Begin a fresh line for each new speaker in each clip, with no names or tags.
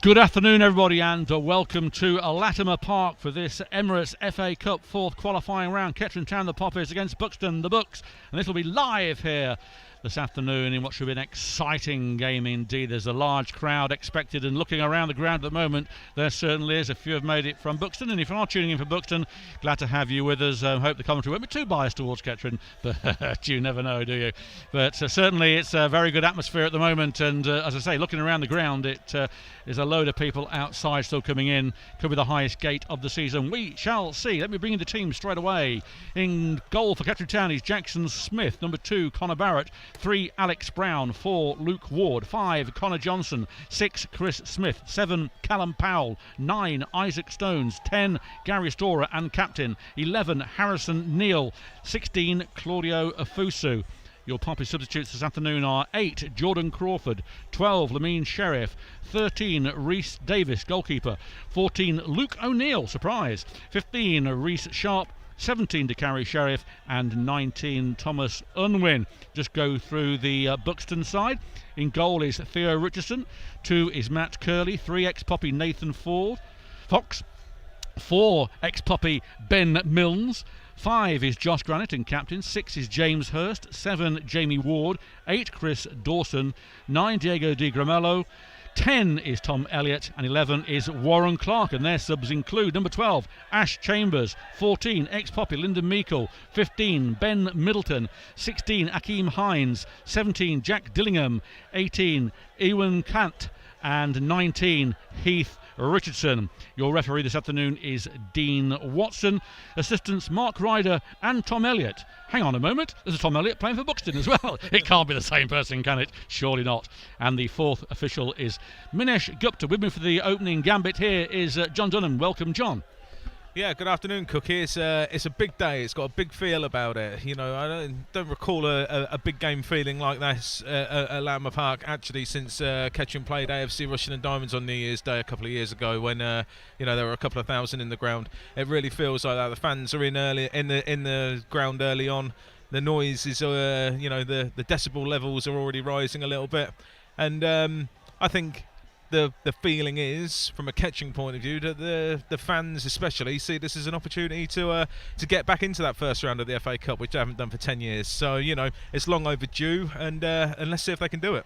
Good afternoon, everybody, and welcome to Latimer Park for this Emirates FA Cup fourth qualifying round. Kettering Town, the Poppies, against Buxton, the Bucks, and this will be live here this afternoon in what should be an exciting game indeed. There's a large crowd expected, and looking around the ground at the moment, there certainly is. A few have made it from Buxton, and if you are tuning in from Buxton, glad to have you with us. Hope the commentary won't be too biased towards Kettering, but you never know, do you? But certainly it's a very good atmosphere at the moment, and as I say, looking around the ground, it is a load of people outside still coming in. Could be the highest gate of the season. We shall see. Let me bring in the team straight away. In goal for Kettering Town is Jackson Smith. Number 2, Connor Barrett. 3, Alex Brown. 4, Luke Ward. 5, Connor Johnson. 6, Chris Smith. 7, Callum Powell. 9, Isaac Stones. 10, Gary Storer and captain. 11, Harrison Neal. 16, Claudio Afusu. Your Poppy substitutes this afternoon are 8, Jordan Crawford. 12, Lamine Sheriff. 13, Reese Davis, goalkeeper. 14, Luke O'Neill, surprise. 15, Reese Sharp. 17, DeCarry Sheriff, and 19, Thomas Unwin. Just go through the Buxton side. In goal is Theo Richardson. 2 is Matt Curley. 3, ex-Poppy Nathan Fox. 4, ex-Poppy Ben Milnes. 5 is Josh Granite and captain. 6 is James Hurst. 7, Jamie Ward. 8, Chris Dawson. 9, Diego Di Gramello. 10 is Tom Elliott, and 11 is Warren Clark, and their subs include number 12, Ash Chambers. 14, ex-Poppy Lyndon Meikle. 15, Ben Middleton. 16, Akeem Hines. 17, Jack Dillingham. 18, Ewan Kant, and 19, Heath Richardson. Your referee this afternoon is Dean Watson. Assistants Mark Ryder and Tom Elliott. Hang on a moment, there's a Tom Elliott playing for Buxton as well. It can't be the same person, can it? Surely not. And the fourth official is Minesh Gupta. With me for the opening gambit here is John Dunham. Welcome, John.
Yeah, good afternoon, Cookie. It's a big day. It's got a big feel about it. You know, I don't recall a big game feeling like this at Latimer Park actually since Kettering played AFC Russian and Diamonds on New Year's Day a couple of years ago when you know, there were a couple of thousand in the ground. It really feels like that. The fans are in the ground early on. The noise is you know, the decibel levels are already rising a little bit, and I think the feeling is, from a Kettering point of view, that the fans especially see this as an opportunity to get back into that first round of the FA Cup, which they haven't done for 10 years. So, you know, it's long overdue, and let's see if they can do it.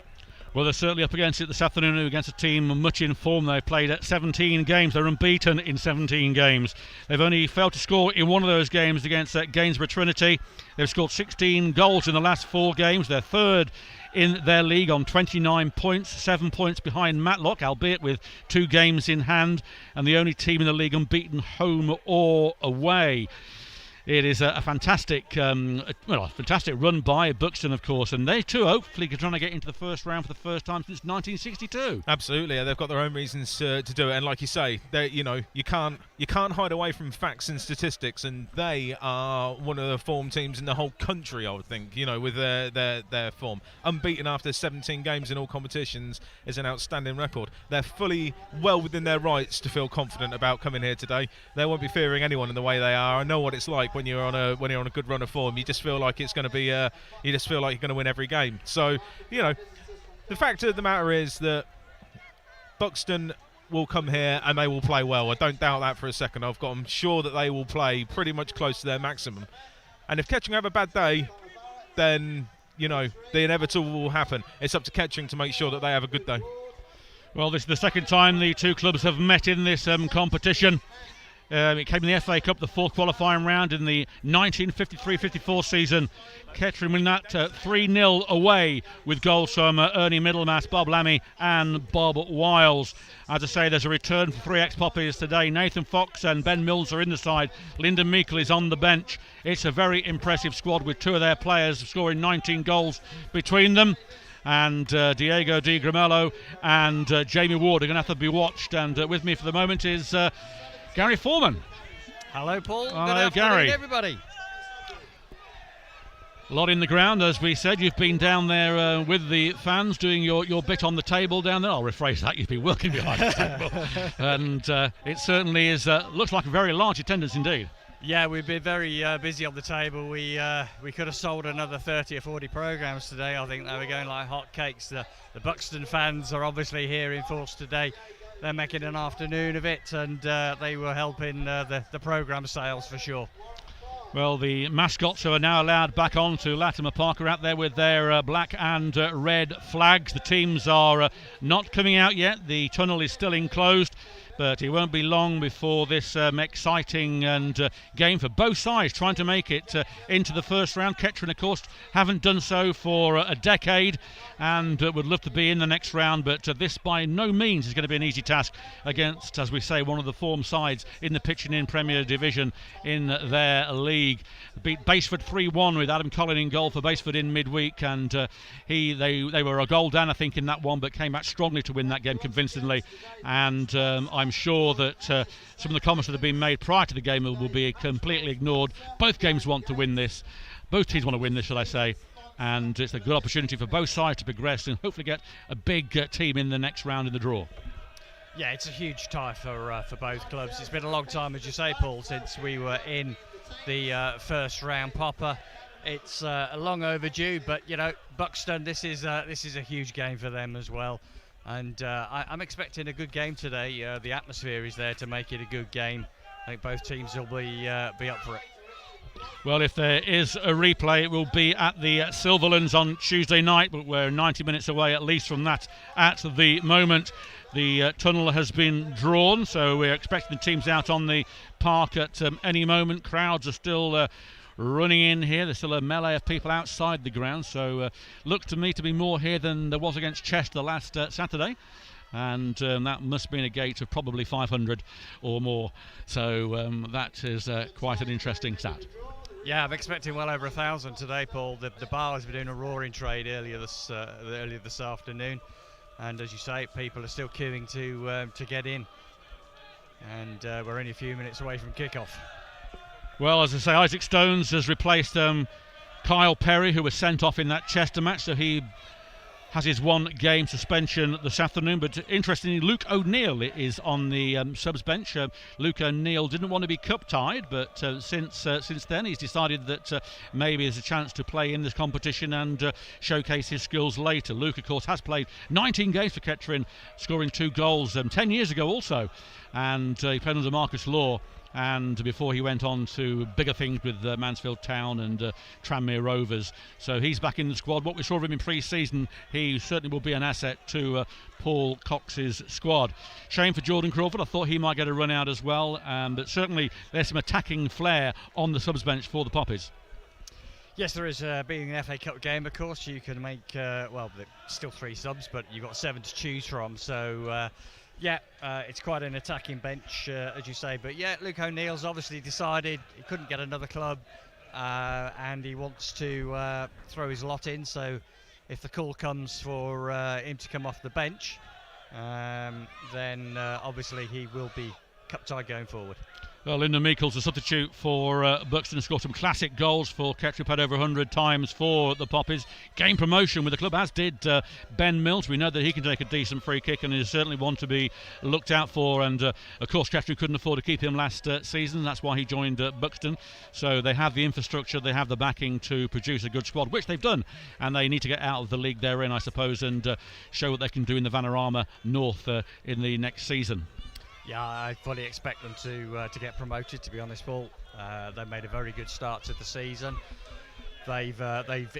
Well, they're certainly up against it this afternoon against a team much in form. They've played at 17 games. They're unbeaten in 17 games. They've only failed to score in one of those games against Gainsborough Trinity. They've scored 16 goals in the last 4 games. They're third in their league on 29 points, 7 points behind Matlock, albeit with 2 games in hand, and the only team in the league unbeaten home or away. It is a fantastic, fantastic run by Buxton, of course, and they too hopefully are trying to get into the first round for the first time since 1962.
Absolutely, they've got their own reasons to do it, and like you say, you know, you can't hide away from facts and statistics, and they are one of the form teams in the whole country, I would think. You know, with their form, unbeaten after 17 games in all competitions is an outstanding record. They're fully well within their rights to feel confident about coming here today. They won't be fearing anyone in the way they are. I know what it's like when you're on a good run of form. You just feel like it's going to be you just feel like you're going to win every game. So, you know, the fact of the matter is that Buxton will come here and they will play well. I don't doubt that for a second. I'm sure that they will play pretty much close to their maximum. And if Kettering have a bad day, then, you know, the inevitable will happen. It's up to Kettering to make sure that they have a good day.
Well, this is the second time the two clubs have met in this competition. It came in the FA Cup, the fourth qualifying round in the 1953-54 season. Kettering win that 3-0 away with goals from Ernie Middlemass, Bob Lammy and Bob Wiles. As I say, there's a return for 3 ex-Poppies today. Nathan Fox and Ben Mills are in the side. Lyndon Meikle is on the bench. It's a very impressive squad with 2 of their players scoring 19 goals between them. And Diego Di Gramello and Jamie Ward are going to have to be watched. And with me for the moment is Gary Foreman.
Hello, Paul.
Hello,
good afternoon,
Gary.
everybody.
A lot in the ground, as we said. You've been down there with the fans doing your bit on the table down there. I'll rephrase that. You've been working behind the table. And it certainly is looks like a very large attendance indeed.
Yeah, we've been very busy on the table. We could have sold another 30 or 40 programmes today. I think they were going like hot cakes. The Buxton fans are obviously here in force today. they're making an afternoon of it, and they were helping the programme sales for sure.
Well, the mascots who are now allowed back onto Latimer Park are out there with their black and red flags. The teams are not coming out yet. The tunnel is still enclosed, but it won't be long before this exciting and game for both sides, trying to make it into the first round. Kettering, of course, haven't done so for a decade and would love to be in the next round, but this by no means is going to be an easy task against, as we say, one of the form sides in the Pitching In Premier Division in their league. Beat Baseford 3-1 with Adam Collin in goal for Baseford in midweek, and they were a goal down, I think, in that one, but came back strongly to win that game convincingly. And I'm sure that some of the comments that have been made prior to the game will be completely ignored. Both games want to win this. Both teams want to win this, shall I say. And it's a good opportunity for both sides to progress and hopefully get a big team in the next round in the draw.
Yeah, it's a huge tie for both clubs. It's been a long time, as you say, Paul, since we were in the first round popper. It's long overdue, but you know, Buxton, this is a huge game for them as well. And I'm expecting a good game today. The atmosphere is there to make it a good game. I think both teams will be up for it.
Well, if there is a replay, it will be at the Silverlands on Tuesday night, but we're 90 minutes away at least from that at the moment. The tunnel has been drawn, so we're expecting the teams out on the park at any moment. Crowds are still running in here. There's still a melee of people outside the ground, so looked to me to be more here than there was against Chester last Saturday. And that must be in a gate of probably 500 or more. So that is quite an interesting stat.
Yeah, I'm expecting well over 1,000 today, Paul. The bar has been doing a roaring trade earlier this afternoon, and as you say, people are still queuing to get in, and we're only a few minutes away from kickoff.
Well, as I say, Isaac Stones has replaced Kyle Perry, who was sent off in that Chester match, so he has his one-game suspension this afternoon. But interestingly, Luke O'Neill is on the subs bench. Luke O'Neill didn't want to be cup-tied, but since then he's decided that maybe there's a chance to play in this competition and showcase his skills later. Luke, of course, has played 19 games for Kettering, scoring 2 goals 10 years ago also, and he played under Marcus Law. And before he went on to bigger things with Mansfield Town and Tranmere Rovers. So he's back in the squad. What we saw of him in pre-season, he certainly will be an asset to Paul Cox's squad. Shame for Jordan Crawford. I thought he might get a run out as well. But certainly there's some attacking flair on the subs bench for the Poppies.
Yes, there is. Being an FA Cup game, of course, you can make, well, still 3 subs, but you've got 7 to choose from. So... yeah, it's quite an attacking bench, as you say. But yeah, Luke O'Neill's obviously decided he couldn't get another club, and he wants to throw his lot in. So if the call comes for him to come off the bench, then obviously he will be cup-tied going forward.
Well, Lyndon Meikles, the substitute for Buxton, scored some classic goals for Kettering, had over 100 times for the Poppies. Gained promotion with the club, as did Ben Mills. We know that he can take a decent free kick and is certainly one to be looked out for. And, of course, Kettering couldn't afford to keep him last season. That's why he joined Buxton. So they have the infrastructure, they have the backing to produce a good squad, which they've done. And they need to get out of the league they're in, I suppose, and show what they can do in the Vanarama North in the next season.
Yeah, I fully expect them to get promoted, to be honest, Paul. They made a very good start to the season. They've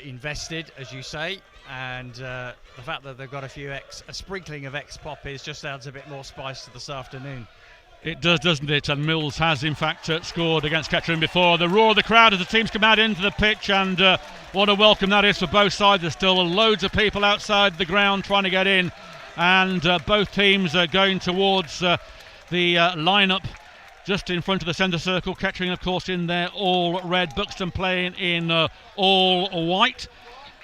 invested, as you say, and the fact that they've got a sprinkling of ex-Poppies just adds a bit more spice to this afternoon.
It does, doesn't it? And Mills has, in fact, scored against Kettering before. The roar of the crowd as the teams come out into the pitch, and what a welcome that is for both sides. There's still loads of people outside the ground trying to get in, and both teams are going towards... the lineup just in front of the centre circle. Kettering, of course, in their all red. Buxton playing in all white.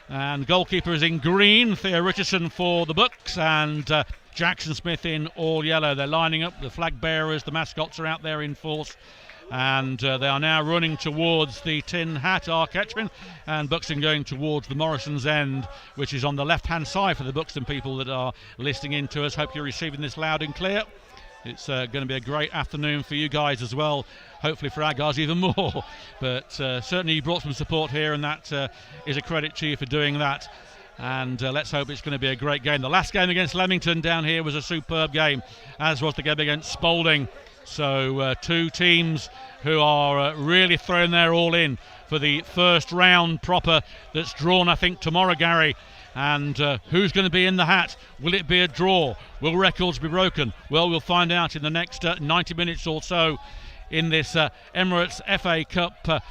And goalkeeper is in green. Theo Richardson for the Bucks. And Jackson Smith in all yellow. They're lining up. The flag bearers, the mascots are out there in force. And they are now running towards the Tin Hat, are Kettering, and Buxton going towards the Morrison's End, which is on the left-hand side for the Buxton people that are listening in to us. Hope you're receiving this loud and clear. It's going to be a great afternoon for you guys as well. Hopefully for our guys even more. But certainly you brought some support here, and that is a credit to you for doing that. and let's hope it's going to be a great game. The last game against Leamington down here was a superb game, as was the game against Spalding. So two teams who are really throwing their all in for the first round proper that's drawn, I think, tomorrow, Gary. And who's going to be in the hat? Will it be a draw? Will records be broken? Well, we'll find out in the next 90 minutes or so in this Emirates FA Cup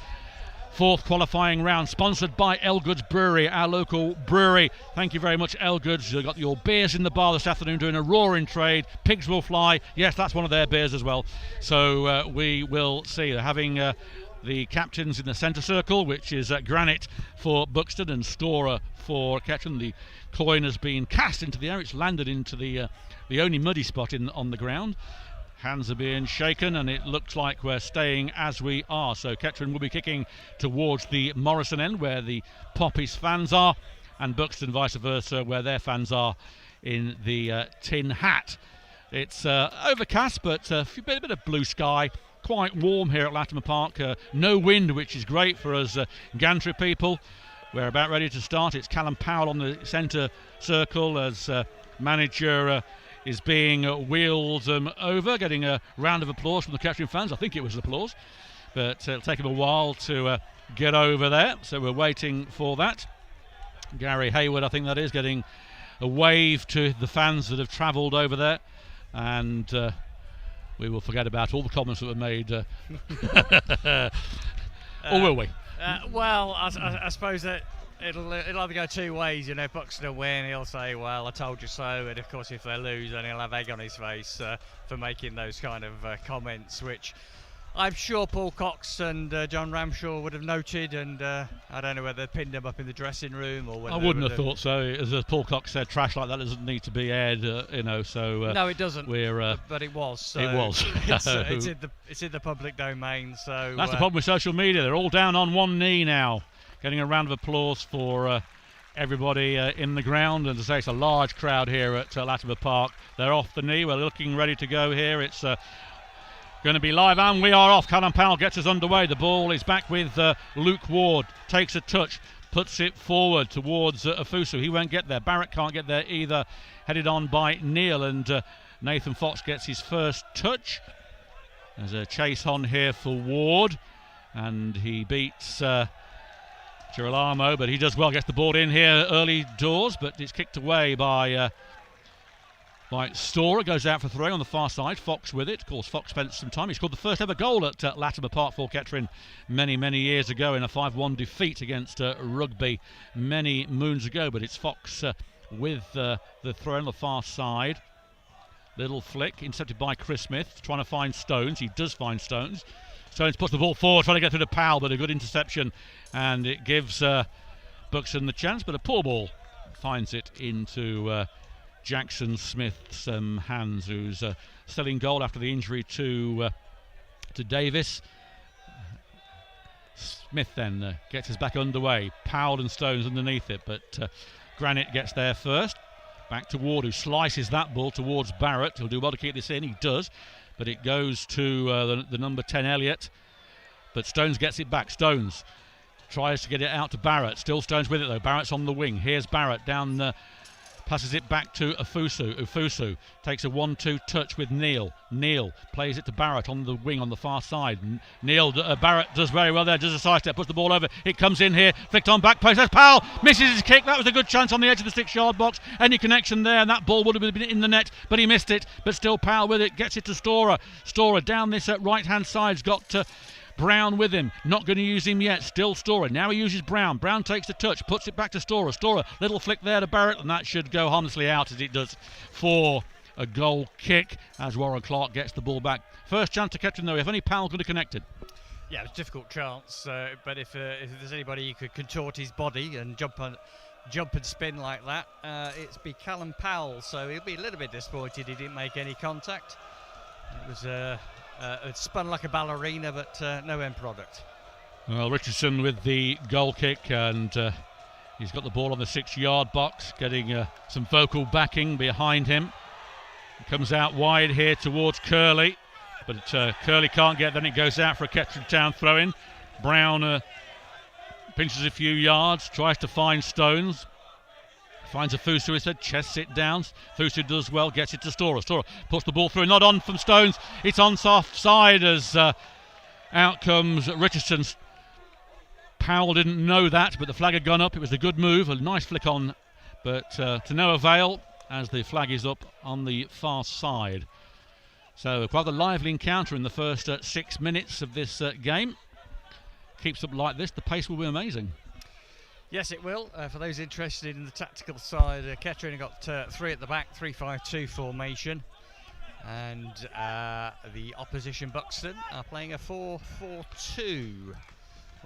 fourth qualifying round, sponsored by Elgood's Brewery, our local brewery. Thank you very much, Elgood's. You've got your beers in the bar this afternoon doing a roaring trade. Pigs will fly. Yes, that's one of their beers as well. So we will see. They're having the captains in the centre circle, which is Granite for Buxton and Storer for Kettering. The coin has been cast into the air. It's landed into the only muddy spot on the ground. Hands are being shaken, and it looks like we're staying as we are. So Kettering will be kicking towards the Morrison end, where the Poppies fans are, and Buxton vice versa, where their fans are in the Tin Hat. It's overcast, but a bit of blue sky. Quite warm here at Latimer Park. No wind, which is great for us gantry people. We're about ready to start. It's Callum Powell on the centre circle as manager is being wheeled over, getting a round of applause from the Kettering fans. I think it was applause, but it'll take him a while to get over there. So we're waiting for that. Gary Hayward, I think that is, getting a wave to the fans that have travelled over there. And we will forget about all the comments that were made. Or will we?
Well, I suppose that it'll either go two ways. You know, if Buxton will win, he'll say, well, I told you so. And of course, if they lose, then he'll have egg on his face for making those kind of comments, which I'm sure Paul Cox and John Ramshaw would have noted, and I don't know whether they pinned him up in the dressing room or whether.
I wouldn't have thought so. As Paul Cox said, trash like that doesn't need to be aired, you know. So
no, it doesn't.
But
it was. So
it was.
it's in the public domain. So
that's the problem with social media. They're all down on one knee now, getting a round of applause for everybody in the ground. And to say, it's a large crowd here at Latimer Park. They're off the knee. We're looking ready to go here. It's going to be live, and we are off. Callum Powell gets us underway. The ball is back with Luke Ward. Takes a touch, puts it forward towards Afusu. He won't get there. Barrett can't get there either. Headed on by Neil, and Nathan Fox gets his first touch. There's a chase on here for Ward, and he beats Girolamo, but he does well. Gets the ball in here early doors, but it's kicked away by Storer. Goes out for throwing on the far side. Fox with it. Of course, Fox spent some time. He scored the first ever goal at Latimer Park for Kettering many years ago in a 5-1 defeat against Rugby many moons ago. But it's Fox with the throw on the far side. Little flick intercepted by Chris Smith, trying to find Stones. He does find Stones. Stones puts the ball forward, trying to get through to Powell, but a good interception, and it gives Buxton the chance. But a poor ball finds it into Jackson Smith's hands, who's still in goal after the injury to Davis. Smith then gets us back underway. Powell and Stones underneath it, but Granite gets there first. Back to Ward, who slices that ball towards Barrett. He'll do well to keep this in. He does, but it goes to the number 10 Elliott. But Stones gets it back. Stones tries to get it out to Barrett. Still Stones with it though. Barrett's on the wing. Here's Barrett down. Passes it back to Afusu. Afusu takes a 1-2 touch with Neil. Neil plays it to Barrett on the wing on the far side. Barrett does very well there. Does a sidestep, puts the ball over. It comes in here. Flicked on back post. That's Powell. Misses his kick. That was a good chance on the edge of the 6-yard box. Any connection there, and that ball would have been in the net, but he missed it. But still Powell with it. Gets it to Storer. Storer down this right-hand side's got Brown with him, not going to use him yet. Still Storer. Now he uses Brown. Brown takes the touch, puts it back to Storer. Storer, little flick there to Barrett, and that should go harmlessly out as it does for a goal kick as Warren Clark gets the ball back. First chance to Kettering though. If only Powell could have connected.
Yeah, it was a difficult chance, but if there's anybody who could contort his body and jump and spin like that, it's be Callum Powell. So he'll be a little bit disappointed he didn't make any contact. It was it spun like a ballerina, but no end product.
Well, Richardson with the goal kick, and he's got the ball on the 6-yard box, getting some vocal backing behind him. He comes out wide here towards Curley, but Curley can't get. Then it goes out for a Kettering Town throw-in. Brown pinches a few yards, tries to find Stones. finds a Fusu instead, chests it down. Fusu does well, gets it to Stora. Stora puts the ball through, not on from Stones. It's on soft side as out comes Richardson. Powell didn't know that, but the flag had gone up. It was a good move, a nice flick on, but to no avail as the flag is up on the far side. So quite a lively encounter in the first 6 minutes of this game. Keeps up like this, the pace will be amazing.
Yes, it will. For those interested in the tactical side, Kettering got 3 at the back, 3-5-2 formation. And the opposition Buxton are playing a 4-4-2,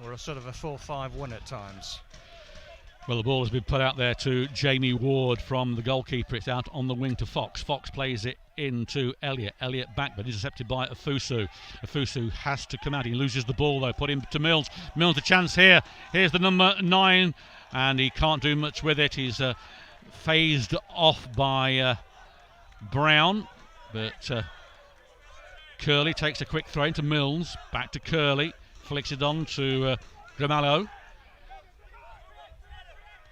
or a sort of a 4-5-1 at times.
Well, the ball has been put out there to Jamie Ward from the goalkeeper. It's out on the wing to Fox. Fox plays it into Elliott. Elliott back, but intercepted by Afusu. Afusu has to come out. He loses the ball, though. Put him to Mills. Mills a chance here. Here's the number 9, and he can't do much with it. He's phased off by Brown, but Curley takes a quick throw into Mills. Back to Curley. Flicks it on to Grimallo.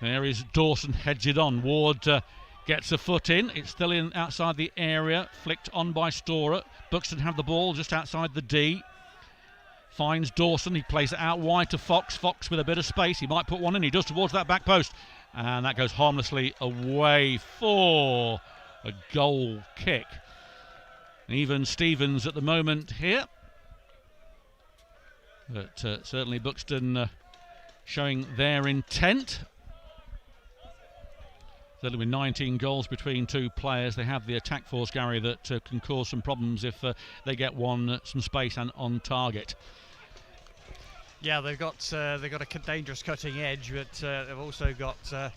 There is Dawson, heads it on. Ward gets a foot in. It's still in outside the area. Flicked on by Stora. Buxton have the ball just outside the D. Finds Dawson. He plays it out wide to Fox. Fox with a bit of space. He might put one in. He does towards that back post. And that goes harmlessly away for a goal kick. Even Stevens at the moment here. But certainly Buxton showing their intent. Certainly with 19 goals between two players, they have the attack force, Gary, that can cause some problems if they get some space and on target.
Yeah, they've got a dangerous cutting edge, but they've also got the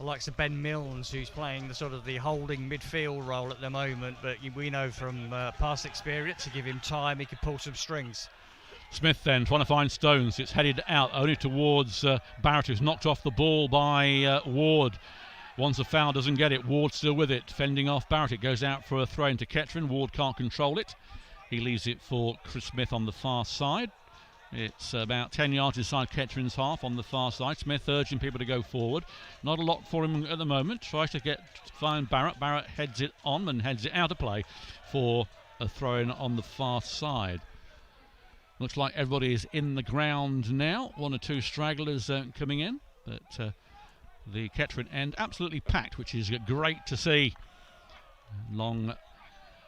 likes of Ben Milnes, who's playing the holding midfield role at the moment. But we know from past experience, to give him time, he can pull some strings.
Smith then trying to find Stones. It's headed out only towards Barrett, who's knocked off the ball by Ward. Once a foul, doesn't get it. Ward still with it, fending off Barrett. It goes out for a throw into Kettering. Ward can't control it. He leaves it for Chris Smith on the far side. It's about 10 yards inside Kettering's half on the far side. Smith urging people to go forward. Not a lot for him at the moment. Tries to find Barrett. Barrett heads it on and heads it out of play for a throw-in on the far side. Looks like everybody is in the ground now. 1 or 2 stragglers coming in, but the Kettering end absolutely packed, which is great to see. Long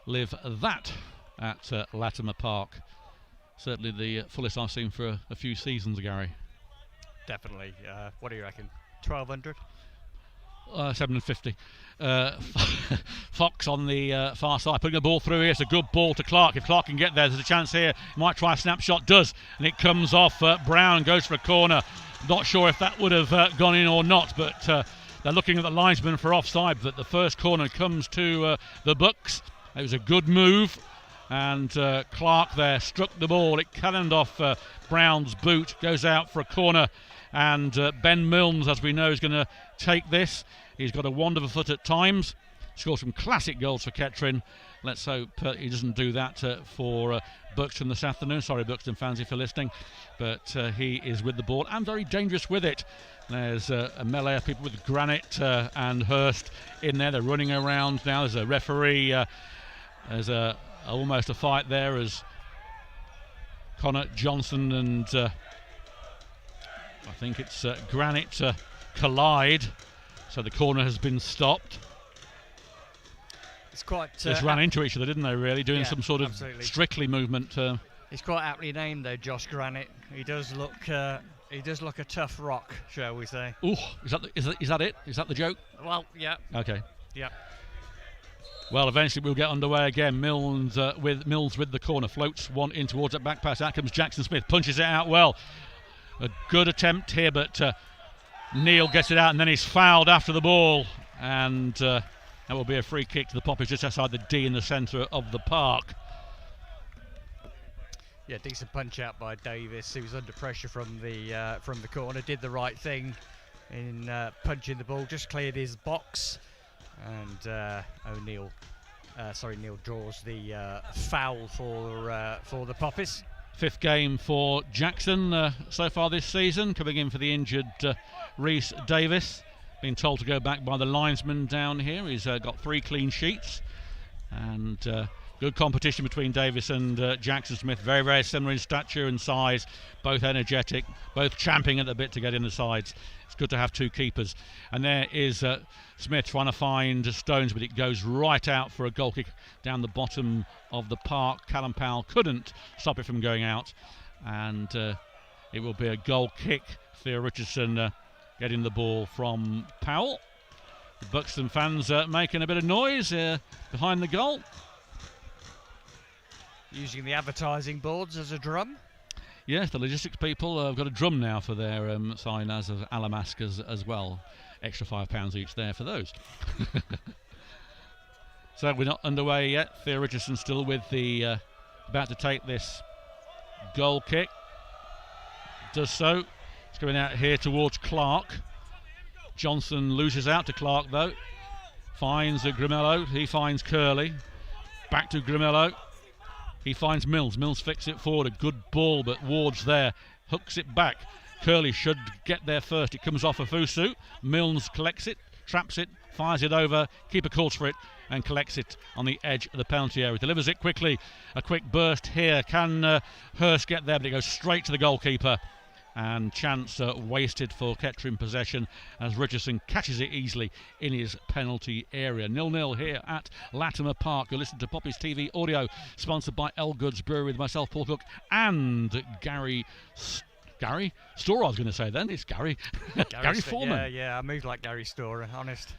live that at Latimer Park. Certainly the fullest I've seen for a few seasons, Gary.
Definitely. What do you reckon? 1,200?
750. Fox on the far side, putting the ball through here. It's a good ball to Clark. If Clark can get there, there's a chance here. He might try a snapshot, does, and it comes off Brown, goes for a corner. Not sure if that would have gone in or not, but they're looking at the linesman for offside. But the first corner comes to the Bucks. It was a good move, and Clark there struck the ball. It cannoned off Brown's boot, goes out for a corner, and Ben Milnes, as we know, is going to take this. He's got a wonderful foot at times. Scored some classic goals for Kettering. Let's hope he doesn't do that for Buxton this afternoon. Sorry, Buxton fans, if you're listening. But he is with the ball and very dangerous with it. There's a melee of people with Granite and Hurst in there. They're running around now. There's a referee. There's almost a fight there as Connor Johnson and I think it's Granite collide. So the corner has been stopped.
It's quite.
Just ran into each other, didn't they? Really, doing some sort of strictly movement.
He's quite aptly named, though, Josh Granite. He does look. He does look a tough rock, shall we say?
Oh, is that it? Is that the joke?
Well, yeah.
Okay.
Yeah.
Well, eventually we'll get underway again. Mills with the corner, floats one in towards that back pass. Out comes Jackson Smith, punches it out well. A good attempt here, but Neil gets it out, and then he's fouled after the ball, and that will be a free kick to the Poppers just outside the D in the centre of the park.
Yeah, decent punch out by Davis. He was under pressure from the corner. Did the right thing in punching the ball. Just cleared his box, and Neil draws the foul for the Poppers.
5th game for Jackson so far this season, coming in for the injured Rhys Davis. been told to go back by the linesman down here. He's got 3 clean sheets, and good competition between Davis and Jackson Smith. Very, very similar in stature and size, both energetic, both champing at the bit to get in the sides. It's good to have 2 keepers. And there is Smith trying to find Stones, but it goes right out for a goal kick down the bottom of the park. Callum Powell couldn't stop it from going out, and it will be a goal kick. Theo Richardson getting the ball from Powell. The Buxton fans making a bit of noise behind the goal.
Using the advertising boards as a drum.
Yes, the logistics people have got a drum now for their sign as of Alamask as well. Extra £5 each there for those. So we're not underway yet. Theo Richardson still with the about to take this goal kick. Does so. It's going out here towards Clark. Johnson loses out to Clark though. Finds Grimello. He finds Curley. Back to Grimello. He finds Mills. Mills flicks it forward. A good ball, but Ward's there. Hooks it back. Curley should get there first. It comes off Afusu. Mills collects it, traps it, fires it over. Keeper calls for it and collects it on the edge of the penalty area. Delivers it quickly. A quick burst here. Can Hurst get there? But it goes straight to the goalkeeper. And chance wasted for Kettering possession as Richardson catches it easily in his penalty area. 0-0 here at Latimer Park. You listen to Poppy's TV audio, sponsored by Elgood's Brewery with myself, Paul Cook, and Gary Storer, I was going to say then. It's Gary. Gary Foreman.
Yeah, I moved like Gary Storer, honest.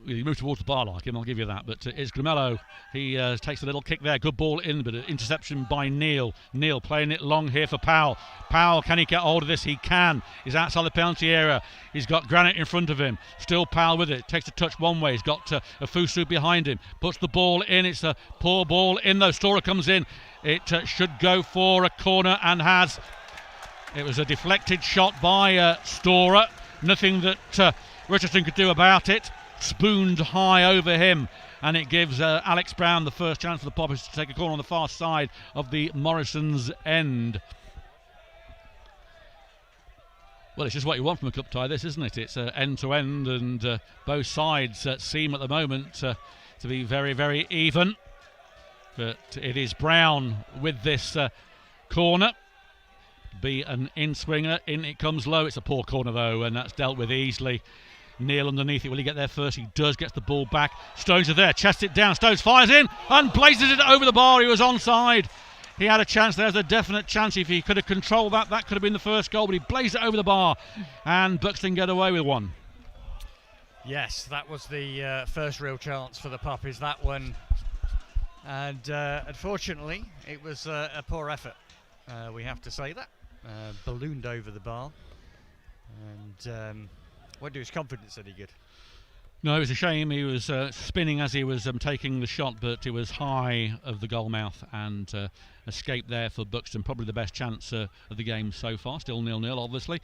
He moved towards the bar like him, I'll give you that. But it's Grimello. He takes a little kick there. Good ball in, but an interception by Neil. Neil playing it long here for Powell. Powell, can he get hold of this? He can. He's outside the penalty area. He's got Granite in front of him. Still Powell with it. Takes a touch one way. He's got Afusu behind him. Puts the ball in. It's a poor ball in though. Storer comes in. It should go for a corner and has. It was a deflected shot by Storer. Nothing that Richardson could do about it. Spooned high over him, and it gives Alex Brown the first chance for the Poppers to take a corner on the far side of the Morrison's end. Well, it's just what you want from a cup tie, this, isn't it? It's end to end, and both sides seem at the moment to be very, very even. But it is Brown with this corner. Be an in-swinger. In it comes low. It's a poor corner though, and that's dealt with easily. Neil underneath it. Will he get there first? He does. Gets the ball back. Stones are there. Chests it down. Stones fires in and blazes it over the bar. He was onside. He had a chance. There's a definite chance. If he could have controlled that, that could have been the first goal. But he blazed it over the bar, and Buxton get away with one.
Yes, that was the first real chance for the Puppies. That one, and unfortunately, it was a poor effort. We have to say that. Ballooned over the bar, and. Won't do his confidence any good. No, it was a shame. He was spinning as he was taking the shot, but it was high of the goal mouth, and escape there for Buxton. Probably the best chance of the game so far. Still 0-0, obviously.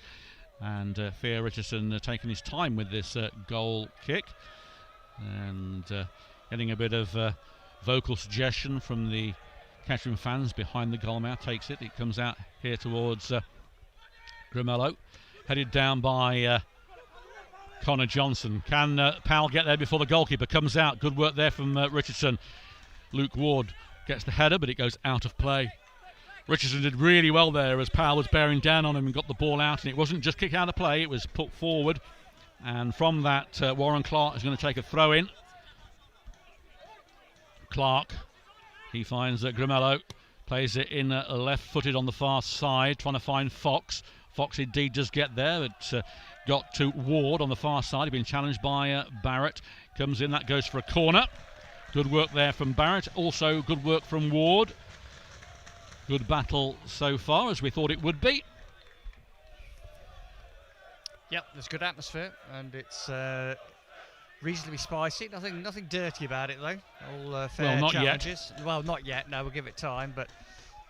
And Theo Richardson taking his time with this goal kick, and getting a bit of vocal suggestion from the Kettering fans behind the goal mouth. Takes it. It comes out here towards Grimello, headed down by Connor Johnson. Can Powell get there before the goalkeeper comes out? Good work there from Richardson. Luke Ward gets the header, but it goes out of play. Richardson did really well there as Powell was bearing down on him and got the ball out, and it wasn't just kicked out of play, it was put forward, and from that Warren Clark is going to take a throw in. Clark, he finds Grimello, plays it in left-footed on the far side, trying to find Fox. Fox indeed does get there, but got to Ward on the far side. He's been challenged by Barrett. Comes in, that goes for a corner. Good work there from Barrett. Also good work from Ward. Good battle so far, as we thought it would be. Yep, there's good atmosphere, and it's reasonably spicy. Nothing dirty about it though. All fair challenges. Yet. Well, not yet. No, we'll give it time, but.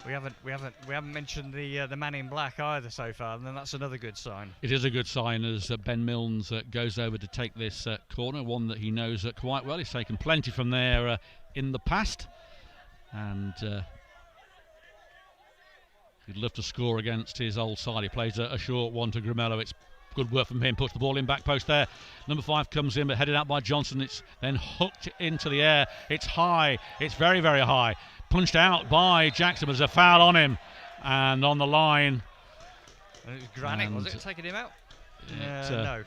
We haven't mentioned the man in black either so far, and then that's another good sign. It is a good sign as Ben Milnes goes over to take this corner, one that he knows quite well. He's taken plenty from there in the past, and he'd love to score against his old side. He plays a short one to Grimello. It's
Good work from him, puts the ball in back post there. Number 5 comes in, but headed out by Johnson. It's then hooked into the air. It's high, it's very, very high. Punched out by Jackson, but there's a foul on him. And on the line.
And it was Granite, was it, taking him out? No.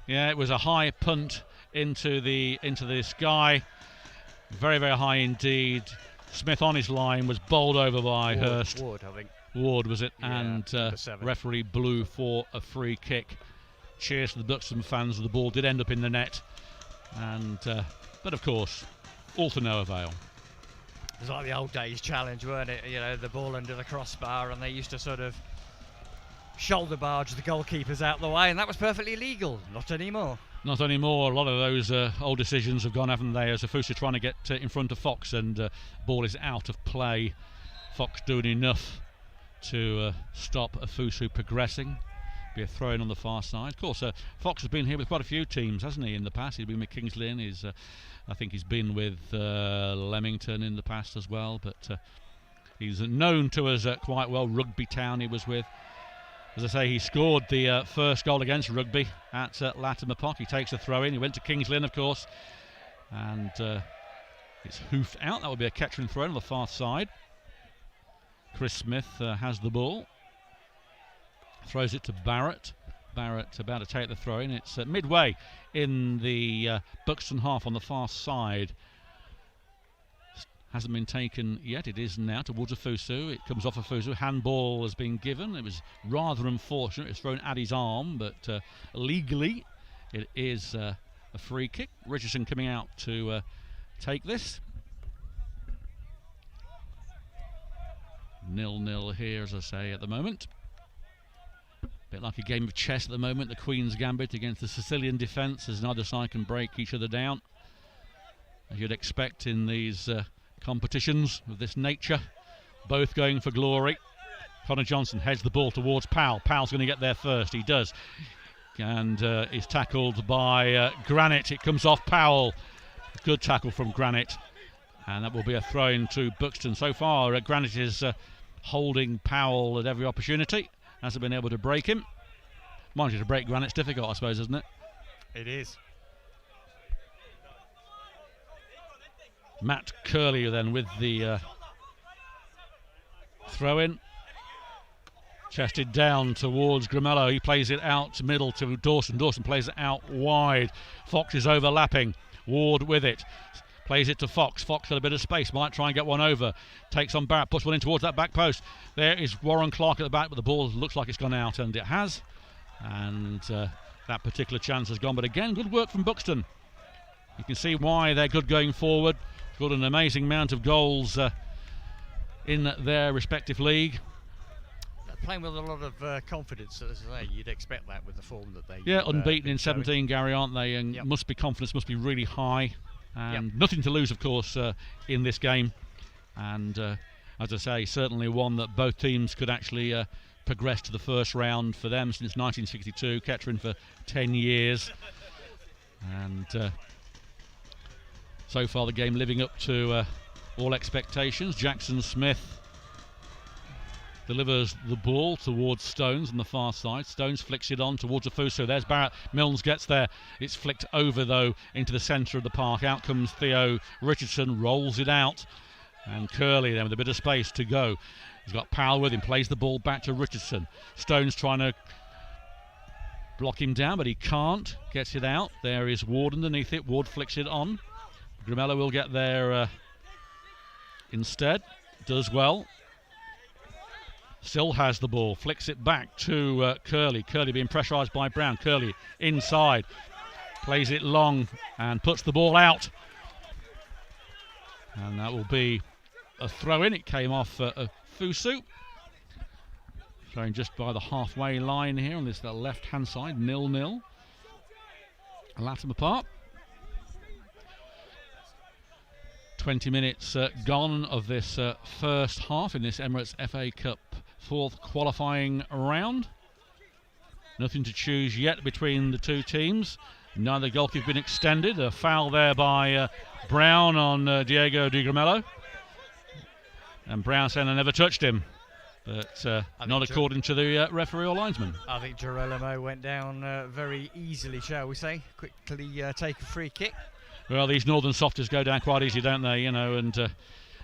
Yeah, it was a high punt into the sky. Very, very high indeed. Smith on his line was bowled over by Hurst.
Ward, I think.
Ward was it,
Yeah,
and referee blew for a free kick. Cheers to the Buxton fans. The ball did end up in the net, and but of course, all to no avail.
It was like the old days challenge, weren't it? You know, the ball under the crossbar, and they used to sort of shoulder barge the goalkeepers out the way, and that was perfectly legal. Not anymore.
Not anymore. A lot of those old decisions have gone, haven't they? As Afusa trying to get in front of Fox, and ball is out of play. Fox doing enough to stop Afusa progressing. Be a throw in on the far side. Of course, Fox has been here with quite a few teams, hasn't he, in the past? He's been with Kings Lynn. I think he's been with Leamington in the past as well, but he's known to us quite well. Rugby Town he was with. As I say, he scored the first goal against Rugby at Latimer Park. He takes a throw in. He went to Kings Lynn, of course, and it's hoofed out. That will be a Kettering throw on the far side. Chris Smith has the ball. Throws it to Barrett. Barrett about to take the throw in. It's midway in the Buxton half on the far side. Hasn't been taken yet. It is now towards Afusu. It comes off Afusu. Handball has been given. It was rather unfortunate. It's thrown at his arm, but legally it is a free kick. Richardson coming out to take this. 0-0 here, as I say, at the moment. Bit like a game of chess at the moment. The Queen's Gambit against the Sicilian defence, as neither side can break each other down, as you'd expect in these competitions of this nature. Both going for glory. Connor Johnson heads the ball towards Powell. Powell's going to get there first. He does, and is tackled by Granite. It comes off Powell. Good tackle from Granite, and that will be a throw in to Buxton. So far, Granite is holding Powell at every opportunity. Hasn't been able to break him. Mind you, to break Granite's difficult, I suppose, isn't it?
It is.
Matt Curley then with the throw in. Chested down towards Gramello. He plays it out middle to Dawson. Dawson plays it out wide. Fox is overlapping. Ward with it. Plays it to Fox. Fox got a bit of space. Might try and get one over. Takes on Barrett. Puts one in towards that back post. There is Warren Clark at the back, but the ball looks like it's gone out, and it has. And that particular chance has gone. But again, good work from Buxton. You can see why they're good going forward. Got an amazing amount of goals in their respective league.
They're playing with a lot of confidence, as I say. You'd expect that with the form that they.
Yeah, unbeaten in 17, Gary, aren't they? And confidence must be really high. And nothing to lose, of course, in this game. And as I say, certainly one that both teams could actually progress to the first round for them since 1962. Kettering for 10 years. And so far the game living up to all expectations. Jackson Smith delivers the ball towards Stones on the far side. Stones flicks it on towards Afuso. There's Barrett. Milnes gets there. It's flicked over, though, into the centre of the park. Out comes Theo Richardson, rolls it out. And Curley then with a bit of space to go. He's got Powell with him, plays the ball back to Richardson. Stones trying to block him down, but he can't. Gets it out. There is Ward underneath it. Ward flicks it on. Gramello will get there instead. Does well. Still has the ball, flicks it back to Curley. Curley being pressurised by Brown. Curley inside, plays it long and puts the ball out. And that will be a throw in. It came off Fusu. Showing just by the halfway line here on this left hand side, 0-0. Latimer Park. 20 minutes gone of this first half in this Emirates FA Cup fourth qualifying round. Nothing to choose yet between the two teams. Neither goalkeeper has been extended. A foul there by Brown on Diego Di Gramello. And Brown saying I never touched him. but not according to the referee or linesman.
I think Girolamo went down very easily, shall we say. Quickly take a free kick.
Well, these northern softies go down quite easy, don't they? You know, and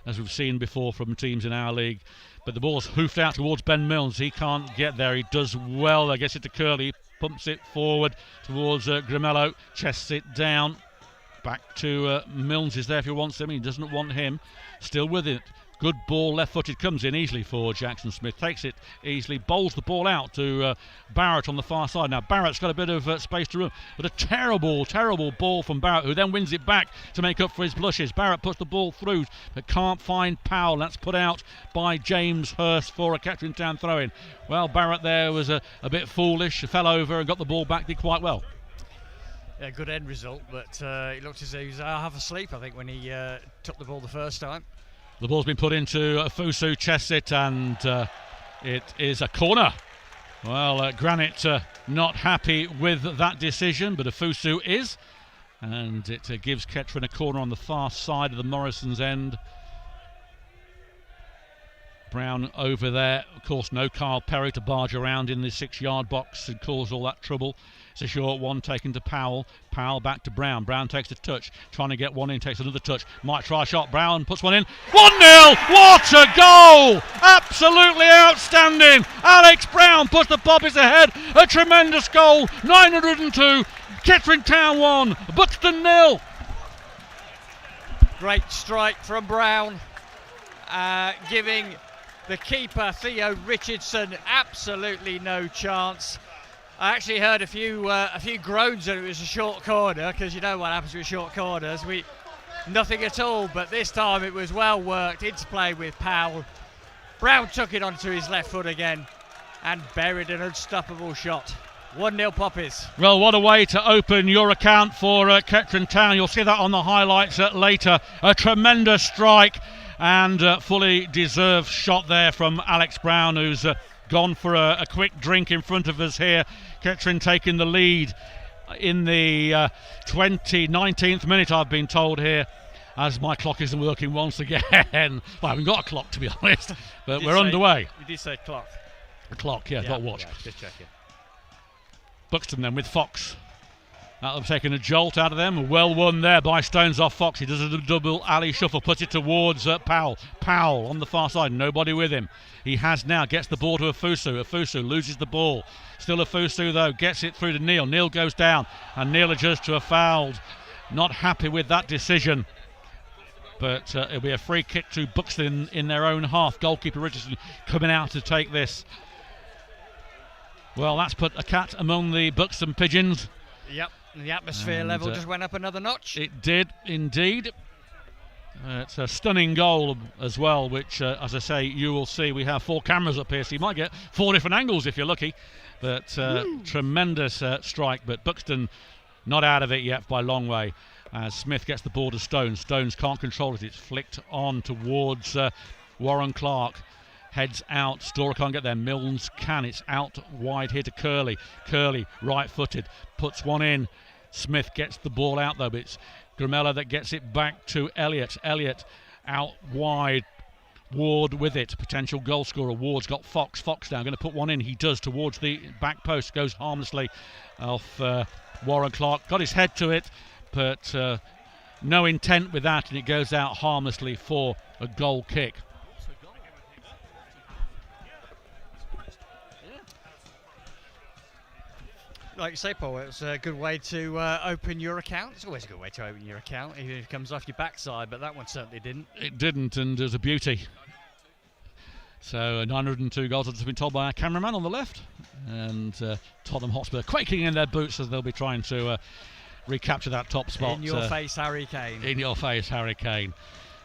as we've seen before from teams in our league. But the ball's hoofed out towards Ben Milnes. He can't get there. He does well. There, gets it to Curley. Pumps it forward towards Gramello. Chests it down. Back to Milnes is there if he wants him. He doesn't want him. Still with it. Good ball, left-footed, comes in easily for Jackson Smith. Takes it easily, bowls the ball out to Barrett on the far side. Now Barrett's got a bit of space to run, but a terrible, terrible ball from Barrett, who then wins it back to make up for his blushes. Barrett puts the ball through, but can't find Powell. That's put out by James Hurst for a Kettering Town throw-in. Well, Barrett there was a bit foolish, fell over and got the ball back, did quite well.
Yeah, good end result, but it looked as though he was half asleep, I think, when he took the ball the first time.
The ball's been put into Fusu, chests it, and it is a corner. Well, Granite not happy with that decision, but Fusu is. And it gives Kettering a corner on the far side of the Morrison's end. Brown over there. Of course, no Carl Perry to barge around in the 6-yard box and cause all that trouble. It's a short one taken to Powell. Powell back to Brown. Brown takes a touch, trying to get one in, takes another touch. Might try a shot. Brown puts one in. 1-0! What a goal! Absolutely outstanding! Alex Brown puts the Poppies ahead. A tremendous goal. 902. Kettering Town 1. Buxton 0.
Great strike from Brown, giving the keeper Theo Richardson absolutely no chance. I actually heard a few groans that it was a short corner, because you know what happens with short corners. Nothing at all, but this time it was well worked into play with Powell. Brown took it onto his left foot again and buried an unstoppable shot. 1-0 Poppies.
Well, what a way to open your account for Kettering Town. You'll see that on the highlights later. A tremendous strike and fully deserved shot there from Alex Brown, who's gone for a quick drink in front of us here. Kettering taking the lead in the 19th minute, I've been told here, as my clock isn't working once again. Well, I haven't got a clock, to be honest, but we're underway.
You did say clock.
A clock, yeah, got a watch.
Right, just checking.
Buxton then with Fox. That'll have taken a jolt out of them. Well won there by Stones off Fox. He does a double alley shuffle, puts it towards Powell. Powell on the far side, nobody with him. He has now, gets the ball to Afusu. Afusu loses the ball. Still Afusu though, gets it through to Neil. Neil goes down and Neil adjusts to a foul. Not happy with that decision. But it'll be a free kick to Buxton in their own half. Goalkeeper Richardson coming out to take this. Well, that's put a cat among the Buxton pigeons.
Yep. The atmosphere level just went up another notch.
It did indeed. It's a stunning goal as well, which, as I say, you will see. We have 4 cameras up here, so you might get 4 different angles if you're lucky. But tremendous strike. But Buxton not out of it yet by a long way. As Smith gets the ball to Stones. Stones can't control it. It's flicked on towards Warren Clark. Heads out. Storer can't get there. Milnes can. It's out wide here to Curley. Curley, right-footed, puts one in. Smith gets the ball out though, but it's Gramella that gets it back to Elliott. Elliott out wide. Ward with it. Potential goal scorer. Ward's got Fox. Fox now going to put one in. He does towards the back post. Goes harmlessly off Warren Clark. Got his head to it, but no intent with that, and it goes out harmlessly for a goal kick.
Like you say, Paul, it was a good way to open your account. It's always a good way to open your account, even if it comes off your backside, but that one certainly didn't.
It didn't, and it was a beauty. So 902 goals, I've just been told by our cameraman on the left. And Tottenham Hotspur quaking in their boots as they'll be trying to recapture that top spot.
In your face, Harry Kane.
In your face, Harry Kane.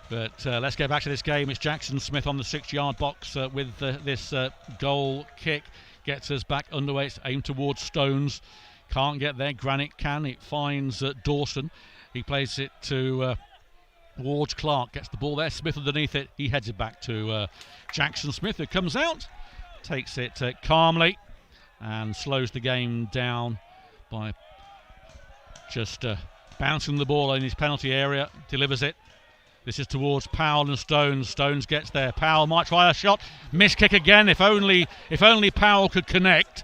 But let's get back to this game. It's Jackson Smith on the 6-yard box with this goal kick. Gets us back underway. It's aimed towards Stones. Can't get there. Granite can. It finds Dawson. He plays it to Ward Clark. Gets the ball there. Smith underneath it. He heads it back to Jackson Smith, who comes out, takes it calmly, and slows the game down by just bouncing the ball in his penalty area. Delivers it. This is towards Powell and Stones. Stones gets there. Powell might try a shot. Miss kick again. If only Powell could connect.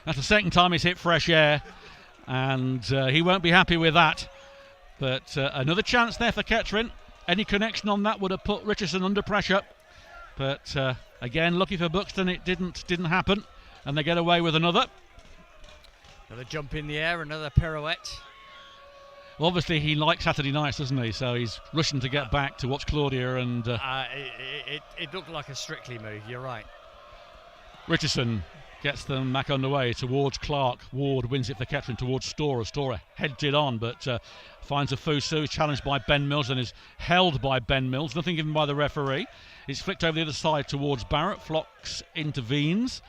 That's the second time he's hit fresh air, and he won't be happy with that. But another chance there for Kettering. Any connection on that would have put Richardson under pressure. But again, lucky for Buxton, it didn't happen, and they get away with another.
Another jump in the air, another pirouette.
Well, obviously he likes Saturday nights, doesn't he? So he's rushing to get back to watch Claudia, and
it looked like a Strictly move. You're right.
Richardson gets them back underway towards Clark. Ward wins it for Kettering towards Storer. Storer heads it on, but finds a Fusu, challenged by Ben Mills and is held by Ben Mills. Nothing given by the referee. It's flicked over the other side towards Barrett. Flocks intervenes.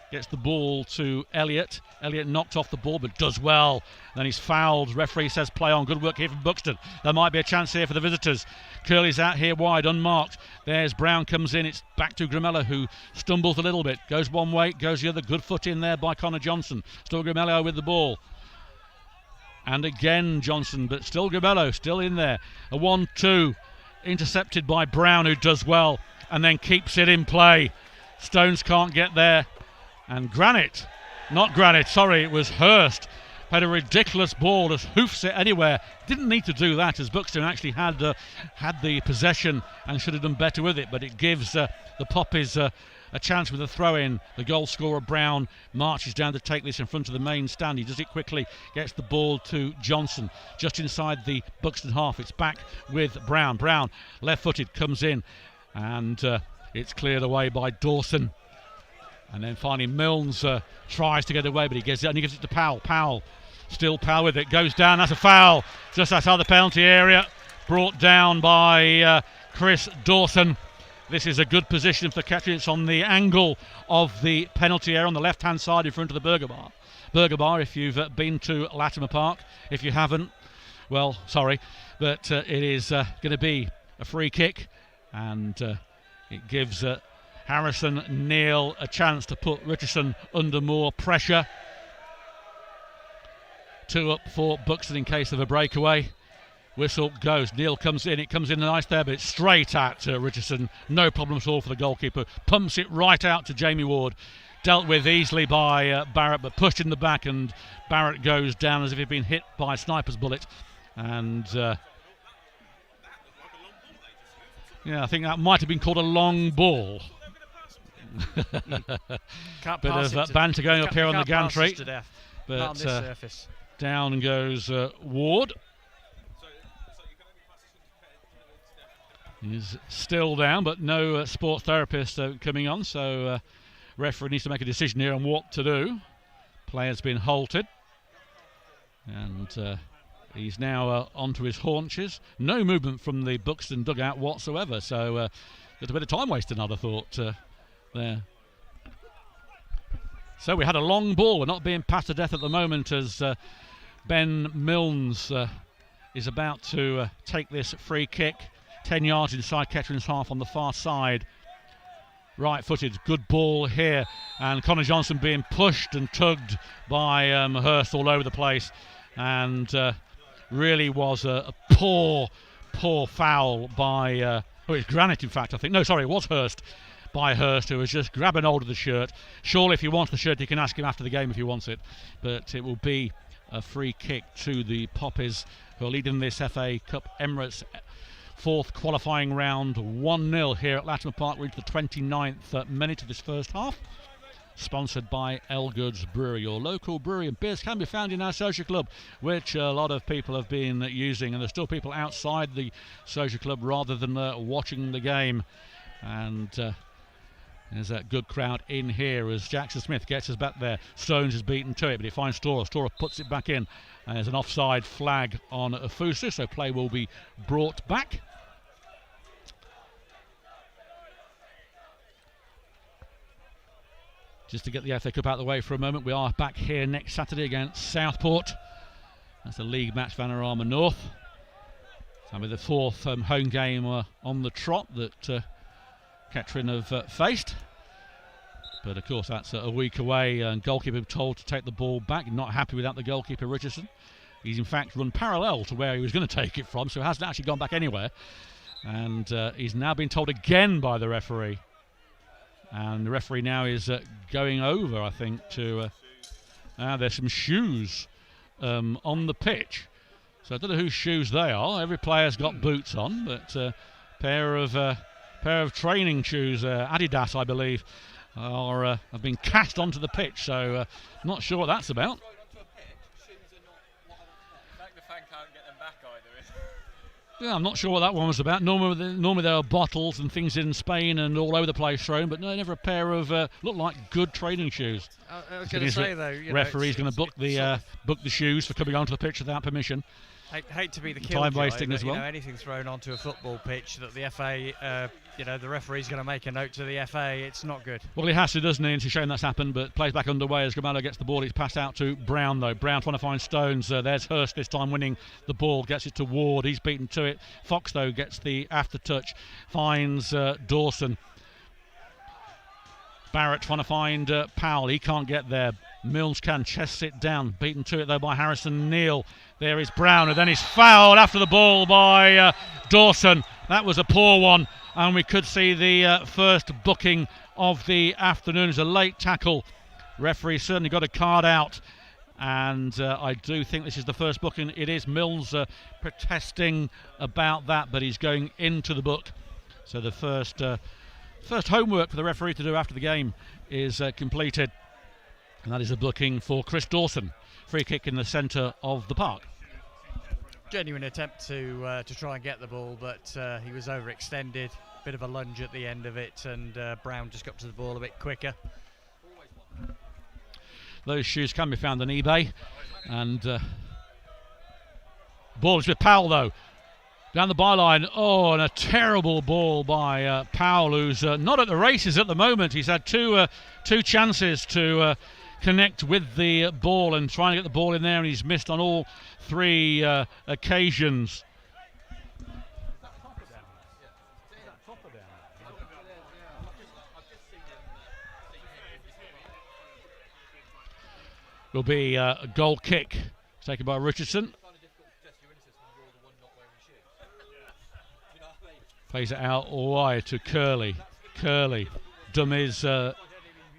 Gets the ball to Elliott. Elliott knocked off the ball, but does well. Then he's fouled. Referee says play on. Good work here from Buxton. There might be a chance here for the visitors. Curley's out here wide, unmarked. There's Brown comes in. It's back to Gramello, who stumbles a little bit. Goes one way, goes the other. Good foot in there by Connor Johnson. Still Gramello with the ball. And again Johnson, but still Gramello, still in there. A 1-2. Intercepted by Brown, who does well, and then keeps it in play. Stones can't get there. And Granite, it was Hurst, had a ridiculous ball, just hoofs it anywhere. Didn't need to do that, as Buxton actually had the possession and should have done better with it, but it gives the Poppies a chance with a throw-in. The goal scorer Brown marches down to take this in front of the main stand. He does it quickly, gets the ball to Johnson, just inside the Buxton half. It's back with Brown. Brown, left-footed, comes in, and it's cleared away by Dawson. And then finally Milnes tries to get away, but he gives it to Powell. Powell, still Powell with it, goes down. That's a foul just outside the penalty area, brought down by Chris Dawson. This is a good position for Kettering. It's on the angle of the penalty area on the left-hand side in front of the Burger Bar. Burger Bar, if you've been to Latimer Park. If you haven't, well, sorry. But it is going to be a free kick, and it gives Harrison Neal a chance to put Richardson under more pressure. 2 up for Buxton in case of a breakaway. Whistle goes. Neal comes in. It comes in nice there, but it's straight at Richardson. No problem at all for the goalkeeper. Pumps it right out to Jamie Ward. Dealt with easily by Barrett, but pushed in the back, and Barrett goes down as if he'd been hit by a sniper's bullet. And yeah, I think that might have been called a long ball. Bit of banter going up here on the gantry, but down goes Ward. He's still down, but no sports therapist coming on, so referee needs to make a decision here on what to do. Player's been halted, and he's now onto his haunches. No movement from the Buxton dugout whatsoever, so there's a bit of time wasted, I'd have thought. There. So we had a long ball. We're not being passed to death at the moment, as Ben Milnes is about to take this free kick 10 yards inside Kettering's half on the far side. Right-footed, good ball here, and Connor Johnson being pushed and tugged by Hurst all over the place, and really was a poor foul by it's Granite, in fact, I think. No, sorry, it was Hurst. By Hurst, who was just grabbing hold of the shirt. Surely if he wants the shirt, he can ask him after the game if he wants it. But it will be a free kick to the Poppies, who are leading this FA Cup Emirates 4th qualifying round 1-0 here at Latimer Park. We're into the 29th minute of this first half. Sponsored by Elgood's Brewery. Your local brewery and beers can be found in our social club, which a lot of people have been using, and there's still people outside the social club rather than watching the game. And there's a good crowd in here as Jackson Smith gets us back there. Stones is beaten to it, but he finds Storer. Storer puts it back in. And there's an offside flag on Afusa, so play will be brought back. Just to get the FA Cup out of the way for a moment, we are back here next Saturday against Southport. That's a league match, Vanarama North. And with the 4th home game on the trot that Kettering have faced. But of course that's a week away, and goalkeeper told to take the ball back. Not happy without the goalkeeper, Richardson. He's in fact run parallel to where he was going to take it from, so it hasn't actually gone back anywhere. And he's now been told again by the referee. And the referee now is going over, I think, to... there's some shoes on the pitch. So I don't know whose shoes they are. Every player's got boots on, but pair of training shoes, Adidas, I believe, have been cast onto the pitch. So not sure what that's about. Yeah, I'm not sure what that one was about. Normally there are bottles and things in Spain and all over the place thrown, but no, never a pair of look like good training shoes.
I was going to say though,
referee's going to book the shoes for coming onto the pitch without permission.
Hate to be the killjoy,
time wasting as well.
Anything thrown onto a football pitch that the FA, the referee's going to make a note to the FA. It's not good.
Well, he has to, doesn't he? It's a shame that's happened, but plays back underway as Gamello gets the ball. It's passed out to Brown, though. Brown trying to find Stones. There's Hurst this time winning the ball. Gets it to Ward. He's beaten to it. Fox, though, gets the after touch. Finds Dawson. Barrett trying to find Powell. He can't get there. Mills can chest it down. Beaten to it, though, by Harrison Neal. There is Brown, and then he's fouled after the ball by Dawson. That was a poor one, and we could see the first booking of the afternoon. It's a late tackle. Referee certainly got a card out, and I do think this is the first booking. It is. Mills protesting about that, but he's going into the book. So the first homework for the referee to do after the game is completed, and that is a booking for Chris Dawson. Free kick in the centre of the park.
Genuine attempt to try and get the ball, but he was overextended. Bit of a lunge at the end of it, and Brown just got to the ball a bit quicker.
Those shoes can be found on eBay. And ball is with Powell, though. Down the byline. Oh, and a terrible ball by Powell, who's not at the races at the moment. He's had two chances to connect with the ball and try and get the ball in there, and he's missed on all three occasions. Will be a goal kick taken by Richardson. Plays it out wide to Curley. Curley dummies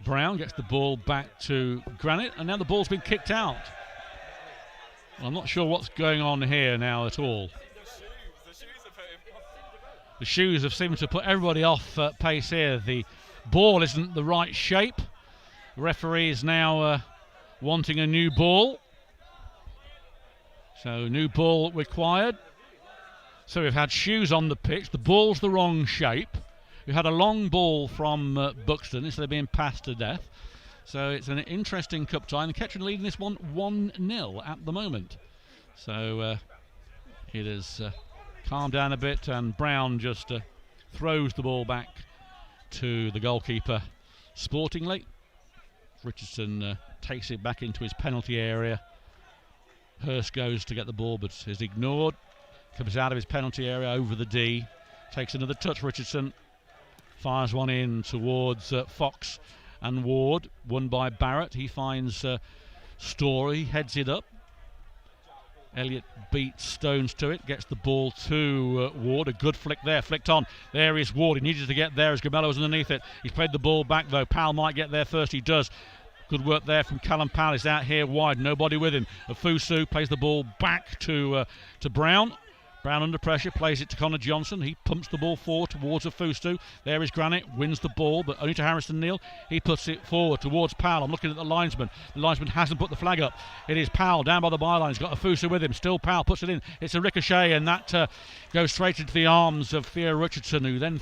Brown, gets the ball back to Granite, and now the ball's been kicked out. I'm not sure what's going on here now at all. The shoes have seemed to put everybody off pace here. The ball isn't the right shape. The referee is now wanting a new ball. So new ball required. So we've had shoes on the pitch. The ball's the wrong shape. We had a long ball from Buxton instead of being passed to death. So it's an interesting cup tie. And Kettering leading this one 1-0 at the moment. So it has calmed down a bit, and Brown just throws the ball back to the goalkeeper sportingly. Richardson takes it back into his penalty area. Hurst goes to get the ball but is ignored. Comes out of his penalty area over the D. Takes another touch, Richardson. Fires one in towards Fox and Ward. Won by Barrett. He finds Story, heads it up. Elliott beats Stones to it, gets the ball to Ward. A good flick there, flicked on. There is Ward. He needed to get there as Gamello was underneath it. He's played the ball back though. Powell might get there first. He does. Good work there from Callum Powell. He's out here wide. Nobody with him. Afusu plays the ball back to Brown. Brown under pressure, plays it to Connor Johnson. He pumps the ball forward towards Afusu. There is Granite, wins the ball, but only to Harrison Neal. He puts it forward towards Powell. I'm looking at the linesman. The linesman hasn't put the flag up. It is Powell down by the byline. He's got Afusu with him. Still Powell puts it in. It's a ricochet, and that goes straight into the arms of Theo Richardson, who then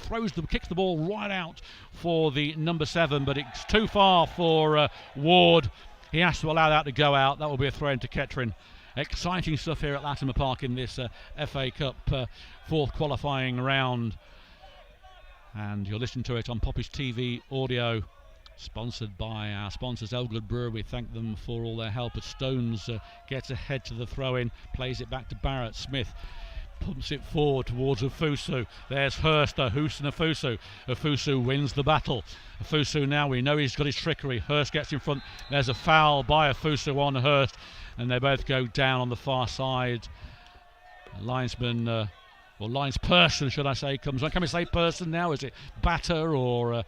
kicks the ball right out for the number 7, but it's too far for Ward. He has to allow that to go out. That will be a throw into Kettering. Exciting stuff here at Latimer Park in this FA Cup fourth qualifying round. And you're listening to it on Poppy's TV audio, sponsored by our sponsors, Elgood Brewer. We thank them for all their help. As Stones gets ahead to the throw-in, plays it back to Barrett. Smith pumps it forward towards Afusu. There's Hurst, Hurst and Afusu. Afusu wins the battle. Afusu now, we know he's got his trickery. Hurst gets in front. There's a foul by Afusu on Hurst, and they both go down on the far side. The linesman or linesperson, should I say, comes on. Can we say person now? Is it batter or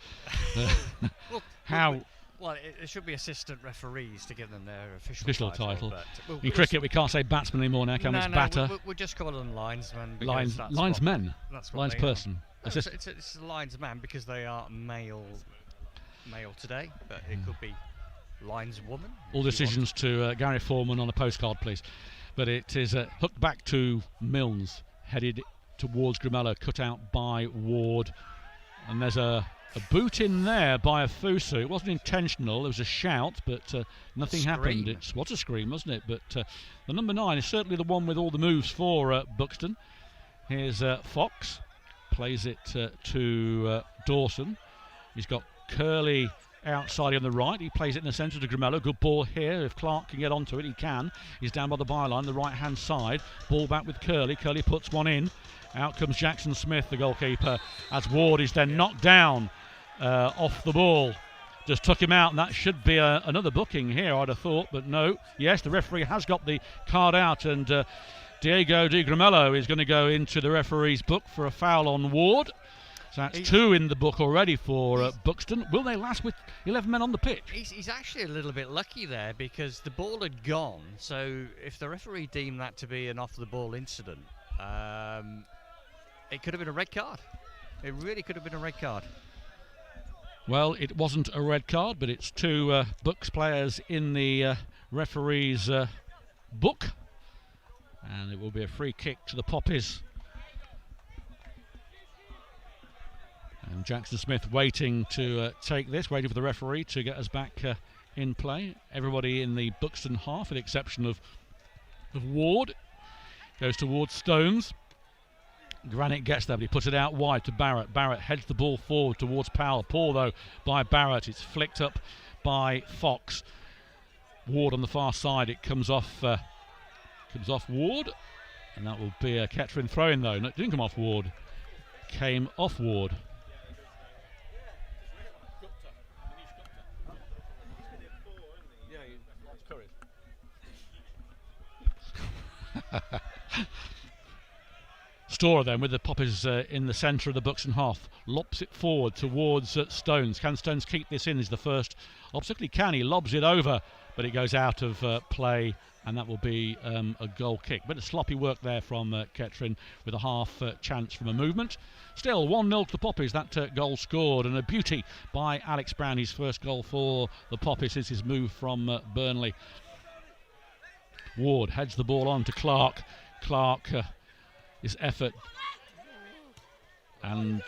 how?
Well, it should be assistant referees to give them their official
title.
But
In cricket, we can't say batsman anymore now, can we? It's batter.
We'll just call them linesmen.
Linesmen.
That's what
linesperson.
No, it's a linesman because they are male today, but it could be lineswoman.
All decisions to Gary Foreman on a postcard, please. But it is hooked back to Milnes, headed towards Gramello, cut out by Ward, and there's a boot in there by Afusu. It wasn't intentional, there was a shout, but nothing happened. It was a scream, wasn't it? But the number 9 is certainly the one with all the moves for Buxton. Here's Fox, plays it to Dawson. He's got Curley outside on the right. He plays it in the centre to Gramello. Good ball here. If Clark can get onto it, he can. He's down by the byline, the right-hand side. Ball back with Curley. Curley puts one in. Out comes Jackson Smith, the goalkeeper, as Ward is then knocked down off the ball. Just took him out, and that should be another booking here, I'd have thought, but no. Yes, the referee has got the card out, and Diego Di Gramello is going to go into the referee's book for a foul on Ward. So that's 2 in the book already for Buxton. Will they last with 11 men on the pitch?
He's actually a little bit lucky there because the ball had gone, so if the referee deemed that to be an off-the-ball incident, it could have been a red card. It really could have been a red card.
Well, it wasn't a red card, but it's 2 Bucks players in the referee's book. And it will be a free kick to the Poppies. And Jackson Smith waiting to take this, waiting for the referee to get us back in play. Everybody in the Buxton half, with the exception of Ward, goes towards Stones. Granite gets there, but he puts it out wide to Barrett. Barrett heads the ball forward towards Powell. Poor, though, by Barrett. It's flicked up by Fox. Ward on the far side. It comes off Ward. And that will be a Kettering throw-in, though. No, it didn't come off Ward. Came off Ward. Storer then with the Poppies in the centre of the Buxton half, lops it forward towards Stones. Can Stones keep this in is the first obstacle. He can, he lobs it over, but it goes out of play, and that will be a goal kick. Bit of sloppy work there from Kettering with a half chance from a movement. Still 1-0 to the Poppies, that goal scored, and a beauty by Alex Brown, his first goal for the Poppies since his move from Burnley. Ward heads the ball on to Clark. Clark, his effort, and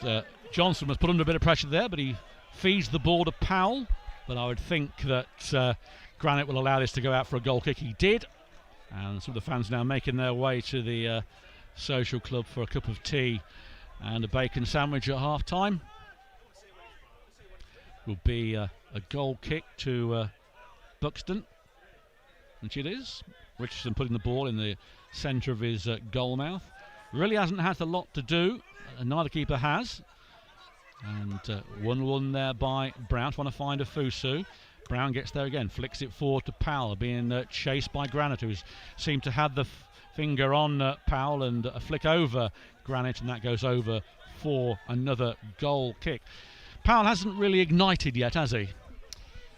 Johnson was put under a bit of pressure there, but he feeds the ball to Powell. But I would think that Granite will allow this to go out for a goal kick. He did, and some of the fans now making their way to the social club for a cup of tea and a bacon sandwich at half time. Will be a goal kick to Buxton, which it is. Richardson putting the ball in the centre of his goal mouth. Really hasn't had a lot to do, neither keeper has. And 1-1 there by Brown, trying to find Afusu. Brown gets there again, flicks it forward to Powell, being chased by Granite, who's seemed to have the finger on Powell, and a flick over Granite, and that goes over for another goal kick. Powell hasn't really ignited yet, has he?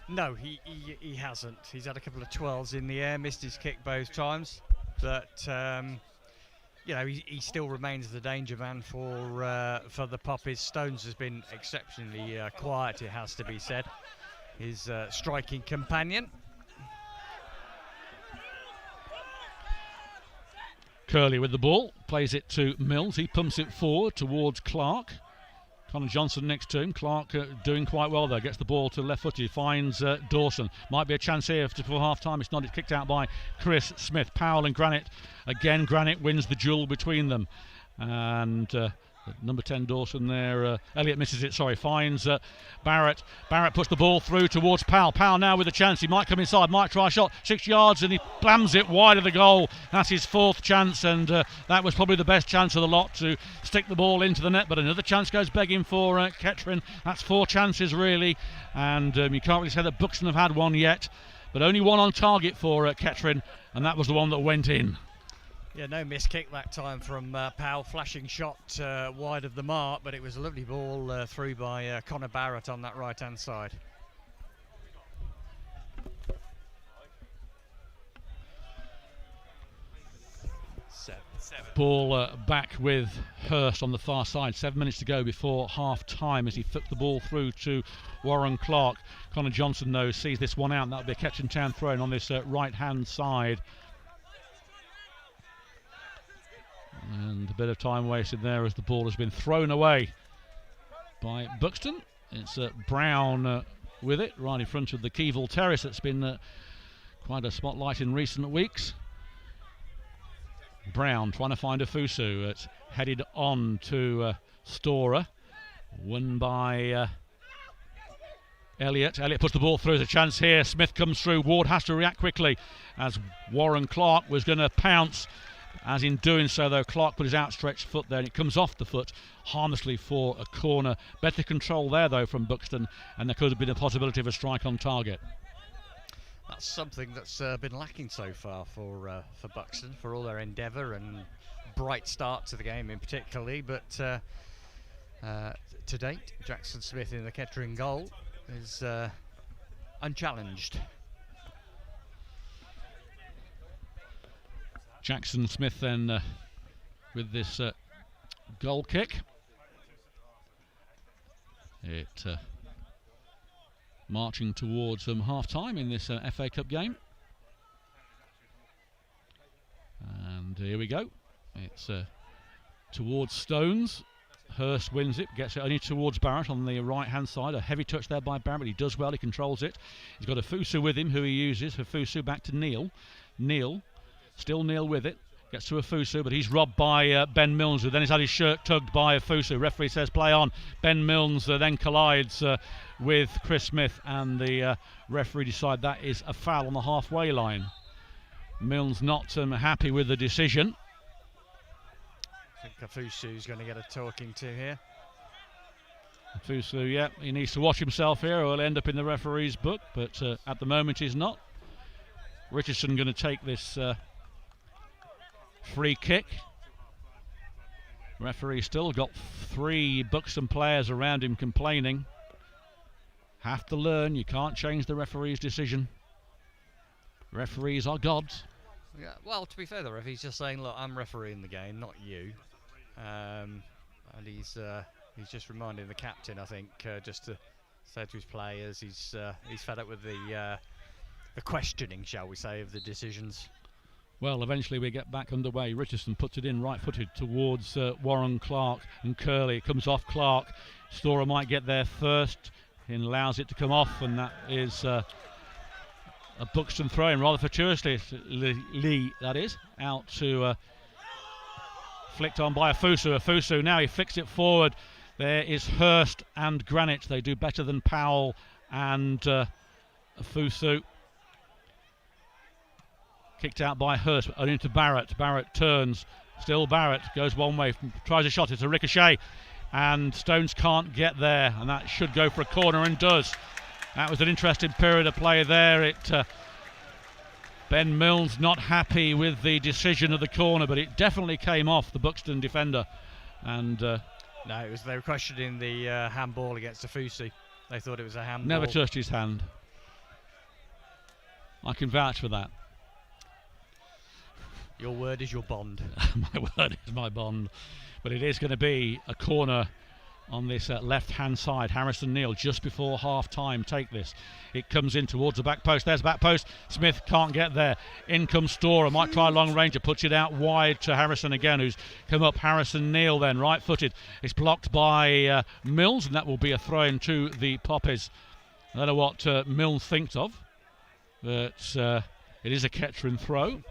No, he hasn't. He's had a couple of twirls in the air, missed his kick both times, but he still remains the danger man for the Poppies. Stones has been exceptionally quiet, it has to be said. His striking companion.
Curley with the ball, plays it to Mills. He pumps it forward towards Clark. Connor Johnson next to him. Clark doing quite well there. Gets the ball to left footed. Finds Dawson. Might be a chance here for half time. It's not. It's kicked out by Chris Smith. Powell and Granite. Again, Granite wins the duel between them. And number 10 Dawson there. Elliott misses it. Sorry. Finds Barrett. Barrett puts the ball through towards Powell. Powell now with a chance. He might come inside. Might try a shot. 6 yards, and he blams it wide of the goal. That's his 4th chance, and that was probably the best chance of the lot to stick the ball into the net. But another chance goes begging for Kettering. That's 4 chances really, and you can't really say that Buxton have had one yet, but only one on target for Kettering, and that was the one that went in.
Yeah, no miss kick that time from Powell. Flashing shot wide of the mark, but it was a lovely ball through by Connor Barrett on that right-hand side.
Ball back with Hurst on the far side. 7 minutes to go before half-time as he flipped the ball through to Warren Clark. Connor Johnson, though, sees this one out, and that'll be a Kettering Town throw-in on this right-hand side. And a bit of time wasted there as the ball has been thrown away by Buxton. It's Brown with it, right in front of the Keevil Terrace. That's been quite a spotlight in recent weeks. Brown trying to find a Fusu. It's headed on to Storer. Won by Elliott. Elliott puts the ball through. There's a chance here. Smith comes through. Ward has to react quickly as Warren Clark was going to pounce. As in doing so, though, Clark put his outstretched foot there and it comes off the foot harmlessly for a corner. Better control there, though, from Buxton, and there could have been a possibility of a strike on target.
That's something that's been lacking so far for Buxton, for all their endeavour and bright start to the game in particularly. But to date, Jackson Smith in the Kettering goal is unchallenged.
Jackson Smith then with this goal kick. It marching towards half-time in this FA Cup game. And here we go. It's towards Stones. Hurst wins it, gets it only towards Barrett on the right-hand side. A heavy touch there by Barrett. He does well, he controls it. He's got a Fusu with him, who he uses. For Fusu back to Neil. Still Neil with it. Gets to a Fusu, but he's robbed by Ben Milnes, who then has had his shirt tugged by a Fusu. Referee says play on. Ben Milnes then collides with Chris Smith, and the referee decide that is a foul on the halfway line. Milnes not happy with the decision.
I think Fusu's going to get a talking to here.
Fusu, yeah, he needs to watch himself here or he'll end up in the referee's book, but at the moment he's not. Richardson going to take this free kick. Referee still got 3 Buxton players around him complaining. Have to learn, you can't change the referee's decision. Referees are gods.
Yeah, well, to be fair, the referee's just saying, look, I'm refereeing the game, not you. And he's just reminding the captain, I think, just to say to his players, he's fed up with the questioning, shall we say, of the decisions.
Well, eventually we get back underway. Richardson puts it in right-footed towards Warren Clark and Curley. It comes off Clark. Storer might get there first. He allows it to come off, and that is a Buxton throw-in rather fortuitously. Lee, that is, out to flicked on by a Fusu. Now he flicks it forward. There is Hurst and Granite. They do better than Powell and Fusu. Kicked out by Hurst, only to Barrett. Barrett turns. Still Barrett goes one way, tries a shot. It's a ricochet, and Stones can't get there, and that should go for a corner and does. That was an interesting period of play there. Ben Milnes not happy with the decision of the corner, but it definitely came off the Buxton defender. And
no, they were questioning the handball against Afusi. They thought it was a handball.
Never touched his hand. I can vouch for that.
Your word is your bond.
My word is my bond. But it is going to be a corner on this left-hand side. Harrison Neal just before half-time take this. It comes in towards the back post. There's the back post. Smith can't get there. In comes Storer. Might try long ranger. Puts it out wide to Harrison again, who's come up. Harrison Neal then, right-footed. It's blocked by Mills, and that will be a throw-in to the Poppies. I don't know what Mills thinks of, but it is a Kettering throw.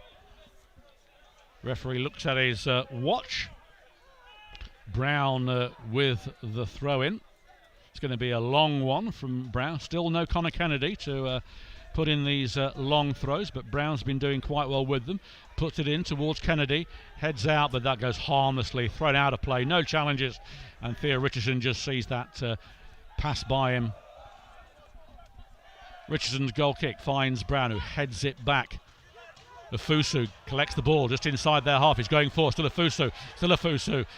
Referee looks at his watch. Brown with the throw-in. It's going to be a long one from Brown. Still no Connor Kennedy to put in these long throws, but Brown's been doing quite well with them. Puts it in towards Kennedy. Heads out, but that goes harmlessly. Thrown out of play. No challenges. And Theo Richardson just sees that pass by him. Richardson's goal kick finds Brown, who heads it back. Afusu collects the ball just inside their half. He's going for still Afusu.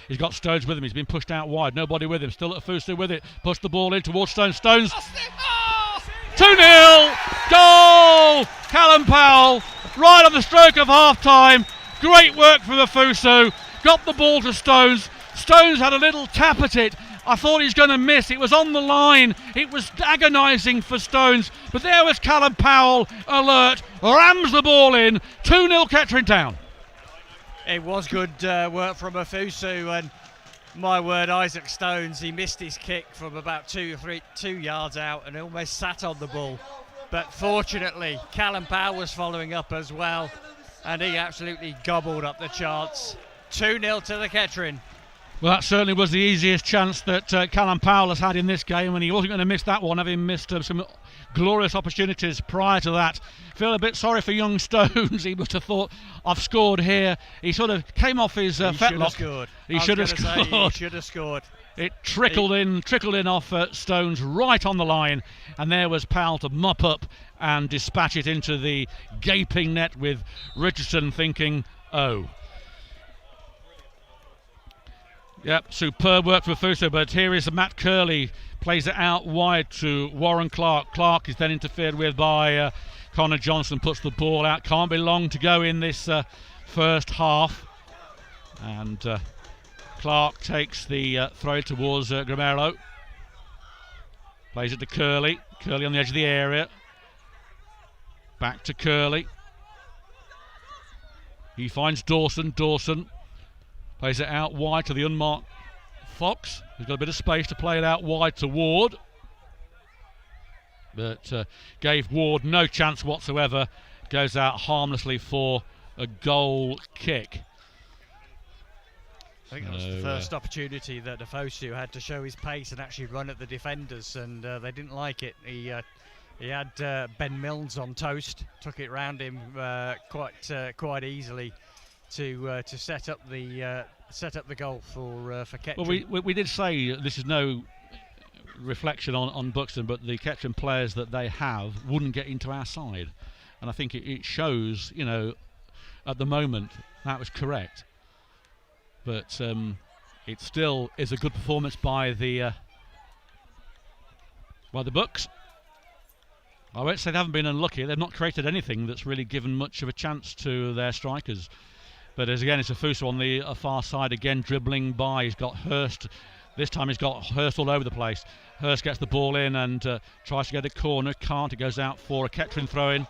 He's got Stones with him. He's been pushed out wide. Nobody with him. Still Afusu with it. Push the ball in towards Stones. 2-0 goal. Callum Powell right on the stroke of half time. Great work from Afusu. Got the ball to Stones. Stones had a little tap at it. I thought he was going to miss. It was on the line. It was agonising for Stones. But there was Callum Powell, alert, rams the ball in. 2-0 Kettering Town.
It was good work from Afusu, and my word, Isaac Stones, he missed his kick from about 2 yards out and almost sat on the ball. But fortunately, Callum Powell was following up as well, and he absolutely gobbled up the chance. 2-0 to the Kettering.
Well, that certainly was the easiest chance that Callum Powell has had in this game, and he wasn't going to miss that one, having missed some glorious opportunities prior to that. Feel a bit sorry for young Stones. He must have thought, I've scored here. He sort of came off his fetlock. He should have scored.
He should have scored.
It trickled in off Stones right on the line, and there was Powell to mop up and dispatch it into the gaping net, with Richardson thinking, oh. Yep, superb work for Fuso, but here is Matt Curley, plays it out wide to Warren Clark. Clark is then interfered with by Connor Johnson, puts the ball out. Can't be long to go in this first half. And Clark takes the throw towards Gramero. Plays it to Curley. Curley on the edge of the area. Back to Curley. He finds Dawson. Dawson plays it out wide to the unmarked Fox. He's got a bit of space to play it out wide to Ward. But gave Ward no chance whatsoever. Goes out harmlessly for a goal kick.
I think that was the first opportunity that Afosu had to show his pace and actually run at the defenders, and they didn't like it. He had Ben Milnes on toast, took it round him quite easily to set up the goal for Kettering.
Well, we did say this is no reflection on Buxton, but the Kettering players that they have wouldn't get into our side, and I think it shows, at the moment that was correct. But it still is a good performance by the Bucks. I won't say they haven't been unlucky. They've not created anything that's really given much of a chance to their strikers. But it's Afusu on the far side again, dribbling by. He's got Hurst. This time he's got Hurst all over the place. Hurst gets the ball in and tries to get a corner. Can't. It goes out for a Kettering throw-in.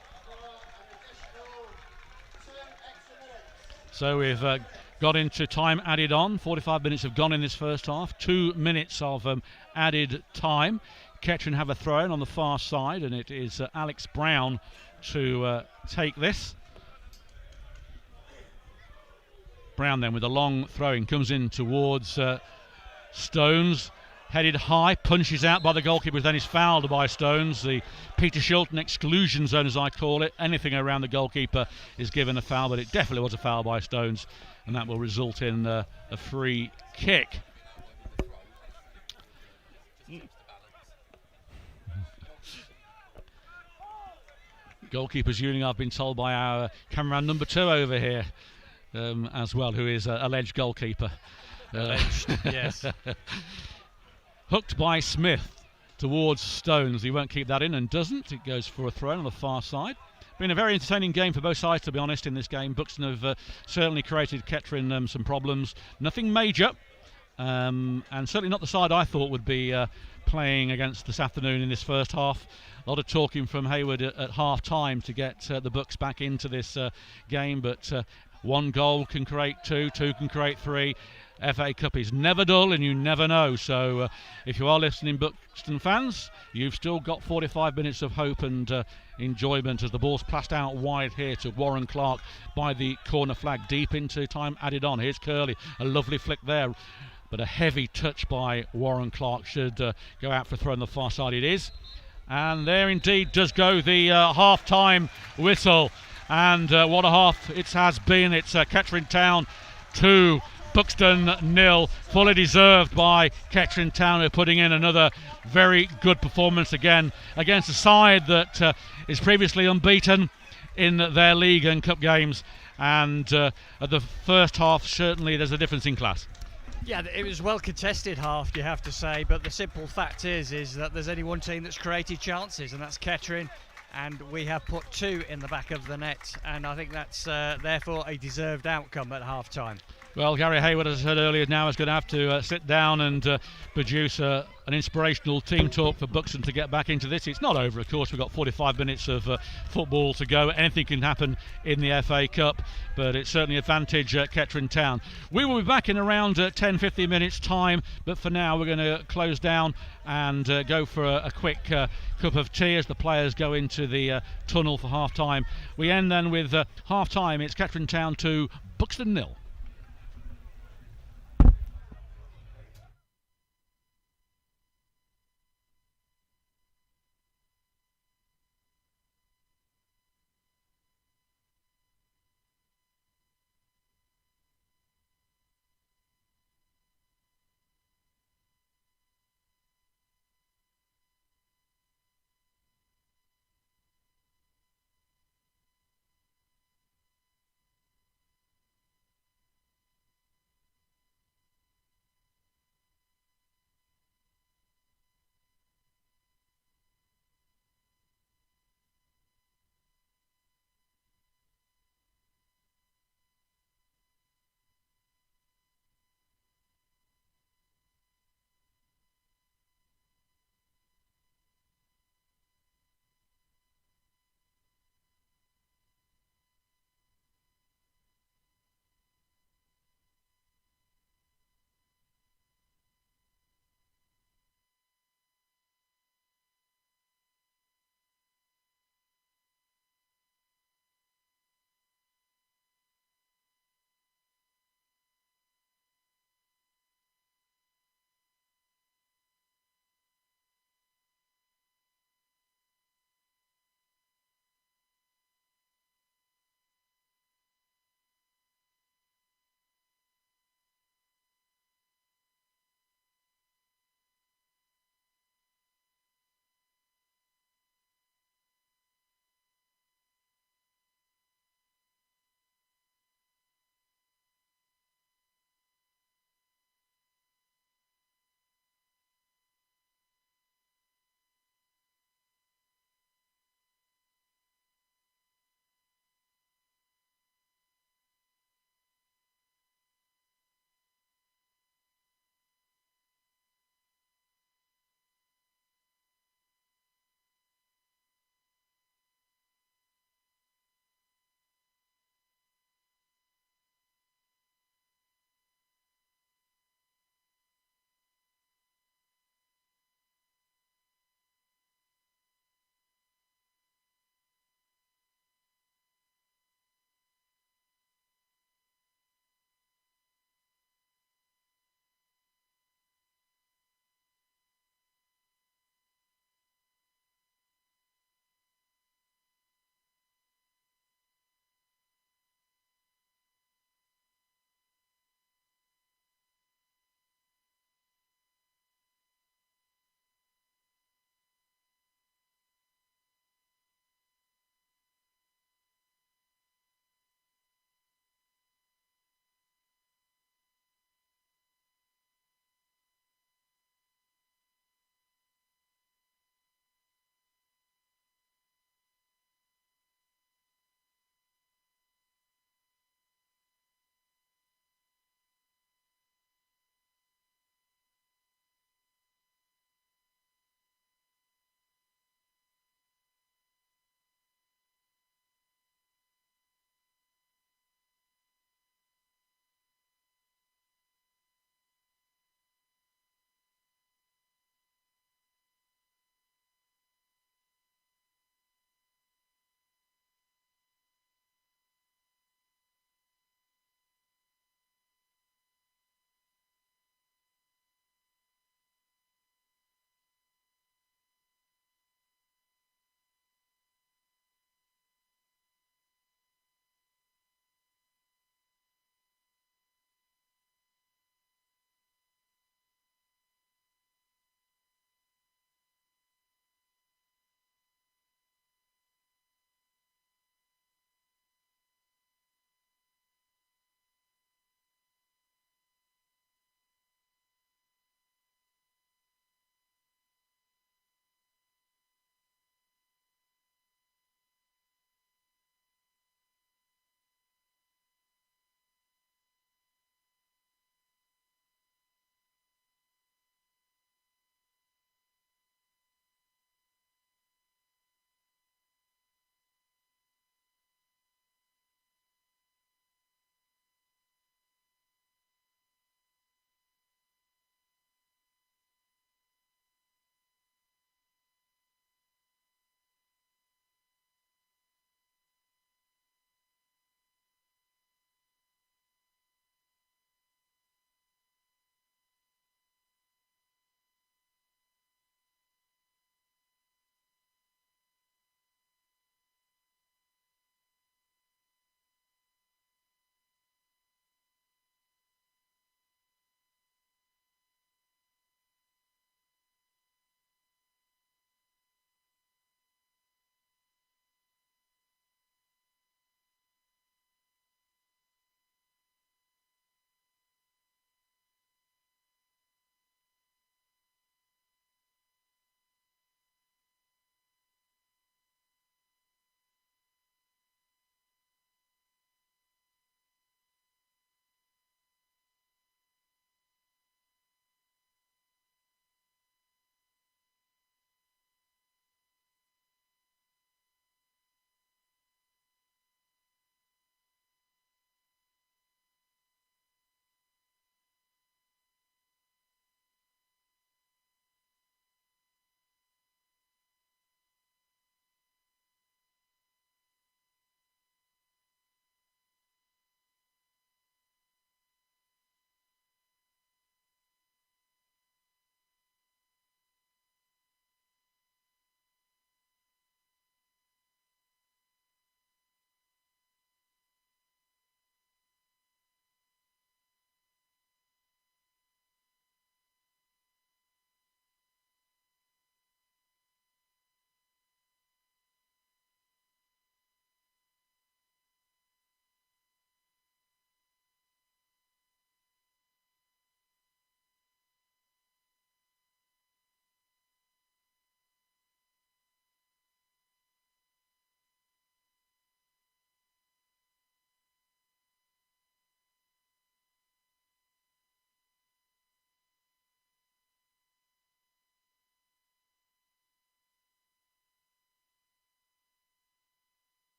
So we've got into time added on. 45 minutes have gone in this first half. 2 minutes of added time. Kettering have a throw-in on the far side, and it is Alex Brown to take this. Brown then with a long throw-in comes in towards Stones. Headed high, punches out by the goalkeeper, then is fouled by Stones. The Peter Shilton exclusion zone, as I call it. Anything around the goalkeeper is given a foul, but it definitely was a foul by Stones, and that will result in a free kick. Goalkeepers union, I've been told by our cameraman number 2 over here as well, who is alleged goalkeeper.
Alleged, yes.
Hooked by Smith towards Stones. He won't keep that in and doesn't. It goes for a throw on the far side. Been a very entertaining game for both sides, to be honest, in this game. Buxton have certainly created Kettering some problems. Nothing major, and certainly not the side I thought would be playing against this afternoon in this first half. A lot of talking from Hayward at half time to get the Bucks back into this game, but one goal can create two can create three. FA Cup is never dull, and you never know. So if you are listening, Buxton fans, you've still got 45 minutes of hope and enjoyment as the ball's passed out wide here to Warren Clark by the corner flag, deep into time added on. Here's Curley, a lovely flick there, but a heavy touch by Warren Clark should go out for a throw on the far side. It is, and there indeed does go the half-time whistle, and what a half it has been. It's Kettering Town 2, Buxton 0, fully deserved by Kettering Town, who are putting in another very good performance again against a side that is previously unbeaten in their league and cup games, and at the first half certainly there's a difference in class.
Yeah, it was well contested half, you have to say, but the simple fact is that there's only one team that's created chances, and that's Kettering, and we have put 2 in the back of the net, and I think that's therefore a deserved outcome at half time.
Well, Gary Hayward, as I said earlier, now is going to have to sit down and produce an inspirational team talk for Buxton to get back into this. It's not over, of course. We've got 45 minutes of football to go. Anything can happen in the FA Cup, but it's certainly advantage Kettering Town. We will be back in around 10-15 minutes time, but for now we're going to close down and go for a quick cup of tea as the players go into the tunnel for half time. We end then with half time. It's Kettering Town 2, Buxton 0.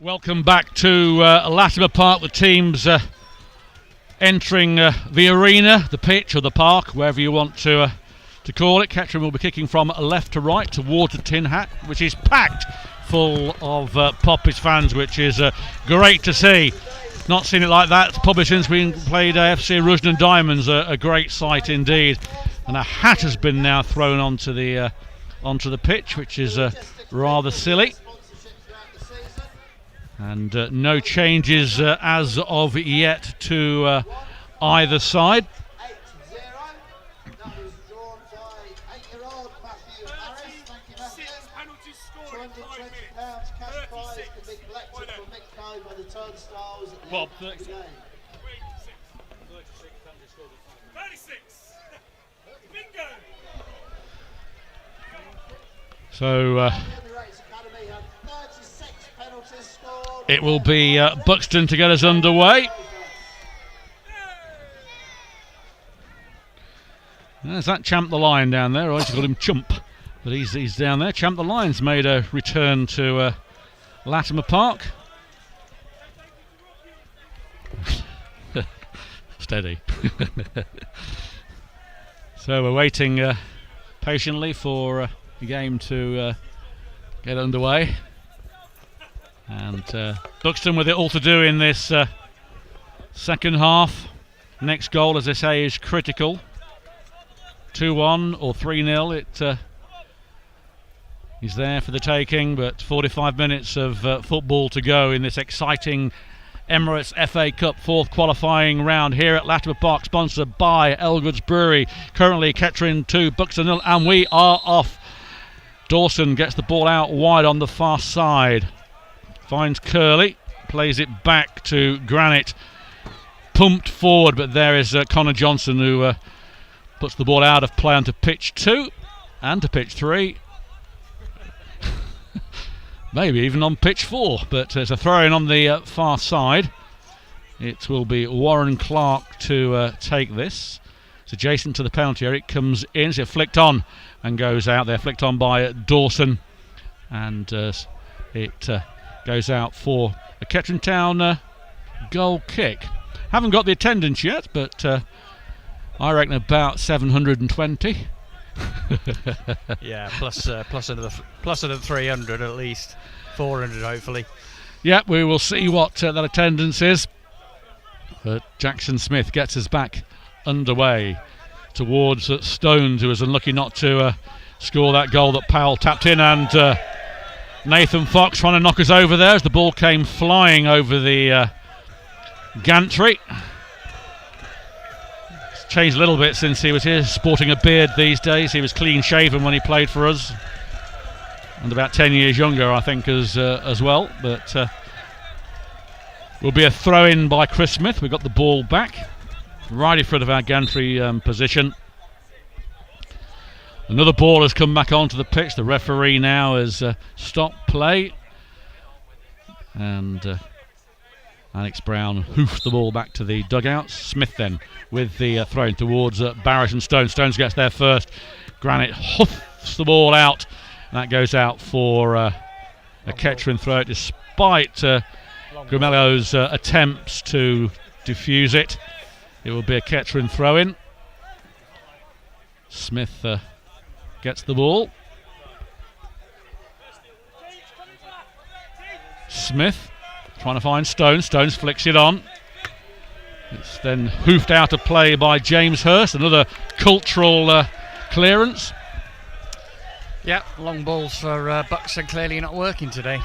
Welcome back to Latimer Park. The teams entering the arena, the pitch or the park, wherever you want to call it. Kettering will be kicking from left to right towards the Tin Hat, which is packed full of Poppies fans, which is great to see. Not seen it like that probably since we played FC Rusden Diamonds. A great sight indeed. And a hat has been now thrown onto the pitch, which is rather silly. And no changes as of yet to either side. Well, 36. Bingo. So it will be Buxton to get us underway. There's that Champ the Lion down there. I just got him Chump, but he's down there. Champ the Lion's made a return to Latimer Park. Steady. So we're waiting patiently for the game to get underway. And Buxton with it all to do in this second half. Next goal, as I say, is critical. 2-1 or 3-0. It is there for the taking, but 45 minutes of football to go in this exciting Emirates FA Cup fourth qualifying round here at Latimer Park, sponsored by Elgood's Brewery. Currently Kettering 2, Buxton 0, and we are off. Dawson gets the ball out wide on the far side. Finds Curley, plays it back to Granite. Pumped forward, but there is Connor Johnson who puts the ball out of play onto pitch 2 and to pitch 3. Maybe even on pitch 4, but it's a throw-in on the far side. It will be Warren Clark to take this. It's adjacent to the penalty area. It comes in, so flicked on and goes out there. Flicked on by Dawson, and it goes out for a Kettering Town goal kick. Haven't got the attendance yet, but I reckon about 720.
Yeah, plus another 300 at least, 400 hopefully.
Yeah, we will see what that attendance is. But Jackson Smith gets us back underway towards Stones, who was unlucky not to score that goal that Powell tapped in, and Nathan Fox trying to knock us over there as the ball came flying over the gantry. Changed a little bit since he was here, sporting a beard these days. He was clean shaven when he played for us, and about 10 years younger I think as well. But will be a throw in by Chris Smith. We've got the ball back right in front of our gantry position. Another ball has come back onto the pitch. The referee now has stopped play, and Alex Brown hoofs the ball back to the dugouts. Smith then with the throw towards Barrett and Stones. Stones gets there first. Granite hoofs the ball out. That goes out for a Kettering throw, despite Gramello's attempts to defuse it. It will be a Kettering throw-in. Smith gets the ball. Smith trying to find Stones. Stones flicks it on. It's then hoofed out of play by James Hurst. Another cultural clearance.
Yeah, long balls for Buxton clearly not working today.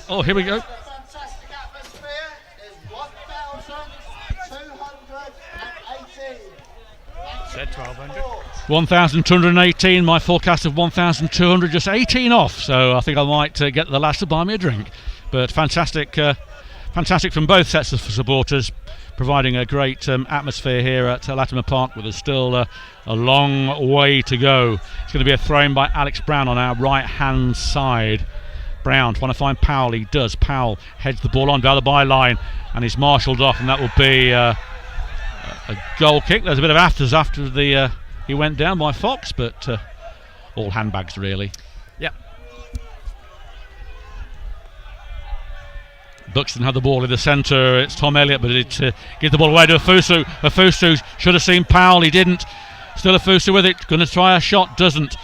Oh, here we go.
Fantastic atmosphere is 1,218.
Said 1,200.
1,218. My forecast of 1,200, just 18 off. So I think I might get the lads to buy me a drink. But fantastic from both sets of supporters, providing a great atmosphere here at Latimer Park. With there's still a long way to go. It's going to be a throw-in by Alex Brown on our right-hand side. Brown trying to find Powell. He does. Powell heads the ball on down the byline, and he's marshalled off, and that will be a goal kick. There's a bit of afters after he went down by Fox, but all handbags really.
Yep.
Buxton had the ball in the centre. It's Tom Elliott, but it gives the ball away to Afusu. Afusu should have seen Powell, he didn't. Still Afusu with it, going to try a shot, doesn't.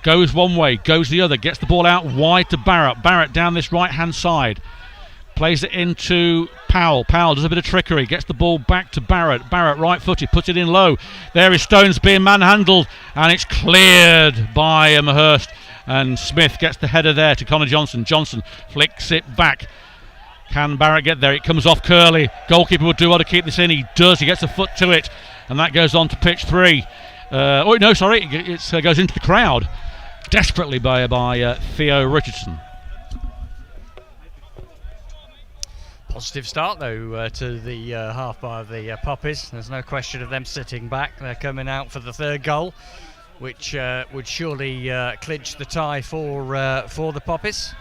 Goes one way, goes the other, gets the ball out wide to Barrett. Barrett down this right hand side. Plays it into Powell. Powell does a bit of trickery, gets the ball back to Barrett. Barrett right footed, puts it in low. There is Stones being manhandled, and it's cleared by Hurst. And Smith gets the header there to Connor Johnson. Johnson flicks it back. Can Barrett get there? It comes off Curley. Goalkeeper would do well to keep this in. He does. He gets a foot to it, and that goes on to pitch 3. It goes into the crowd desperately by Theo Richardson.
Positive start though to the half by the Poppies. There's no question of them sitting back. They're coming out for the 3rd goal, which would surely clinch the tie for the Poppies.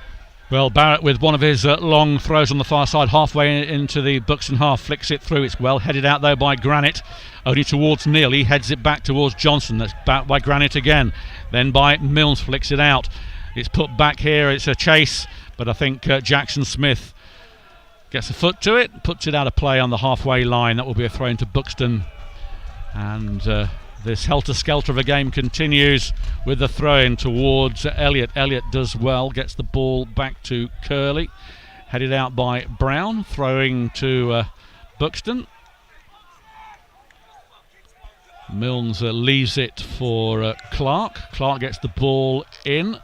Well, Barrett with one of his long throws on the far side, halfway into the Buxton half, flicks it through. It's well headed out though by Granite, only towards Neil. He heads it back towards Johnson. That's back by Granite again. Then by Milnes, flicks it out. It's put back here. It's a chase, but I think Jackson Smith gets a foot to it, puts it out of play on the halfway line. That will be a throw into Buxton, and this helter-skelter of a game continues with the throw-in towards Elliott. Elliott does well, gets the ball back to Curley, headed out by Brown, throwing to Buxton. Milnes leaves it for Clark. Clark gets the ball in.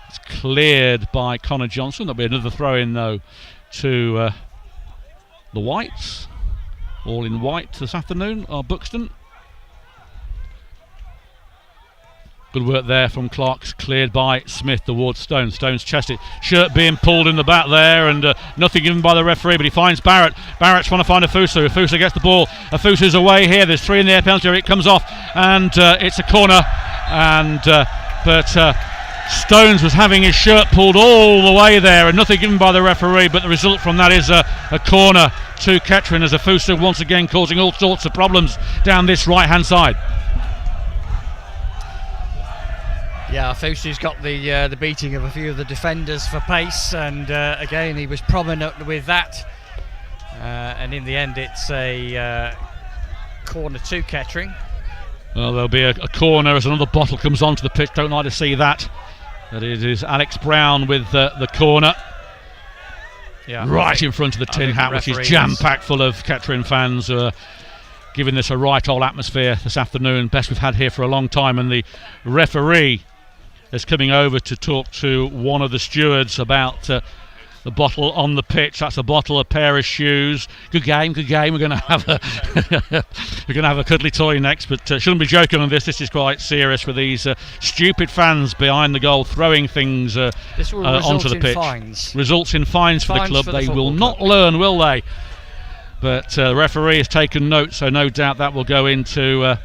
It's cleared by Connor Johnson. There'll be another throw-in though to the Whites. All in white this afternoon are Buxton. Good work there from Clark's, cleared by Smith towards Stones. Stones chest it, shirt being pulled in the back there, and nothing given by the referee, but he finds Barrett. Barrett's trying to find Afusu. Afusu gets the ball. Afusu's away here. There's 3 in the air penalty. It comes off, and it's a corner. But Stones was having his shirt pulled all the way there, and nothing given by the referee, but the result from that is a corner to Kettering, as Afusu once again causing all sorts of problems down this right hand side.
Yeah, Afusu's got the beating of a few of the defenders for pace, and again he was prominent with that, and in the end it's a corner to Kettering.
Well, there'll be a corner as another bottle comes onto the pitch. Don't like to see that. But it is Alex Brown with the corner, right in front of the tin hat, which is jam-packed full of Kettering fans who are giving this a right old atmosphere this afternoon, best we've had here for a long time. And the referee is coming over to talk to one of the stewards about the bottle on the pitch. That's a bottle, a pair of shoes. Good game, good game. We're going to have a cuddly toy next, but shouldn't be joking on this. This is quite serious with these stupid fans behind the goal throwing things onto the pitch.
Fines.
Results in fines for the club. They will not learn, will they? But the referee has taken note, so no doubt that will go into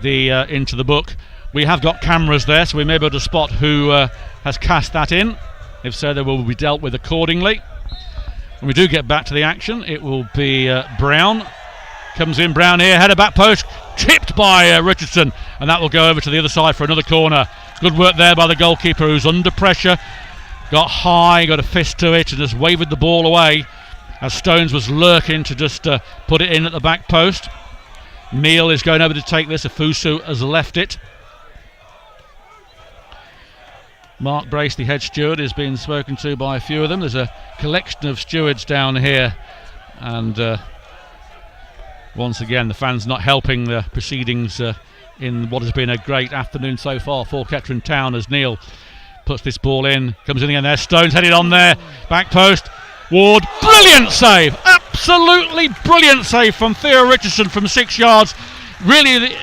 the book. We have got cameras there, so we may be able to spot who has cast that in. If so, they will be dealt with accordingly. When we do get back to the action, it will be Brown. Comes in, Brown here, header back post, tipped by Richardson, and that will go over to the other side for another corner. Good work there by the goalkeeper, who's under pressure. Got high, got a fist to it, and just wavered the ball away as Stones was lurking to just put it in at the back post. Neil is going over to take this. Afusu has left it. Mark Brace, the head steward, is being spoken to by a few of them. There's a collection of stewards down here, and once again the fans not helping the proceedings in what has been a great afternoon so far for Kettering Town, as Neil puts this ball in, comes in again there, Stones headed on there, back post, Ward, brilliant save, absolutely brilliant save from Theo Richardson from 6 yards. Really,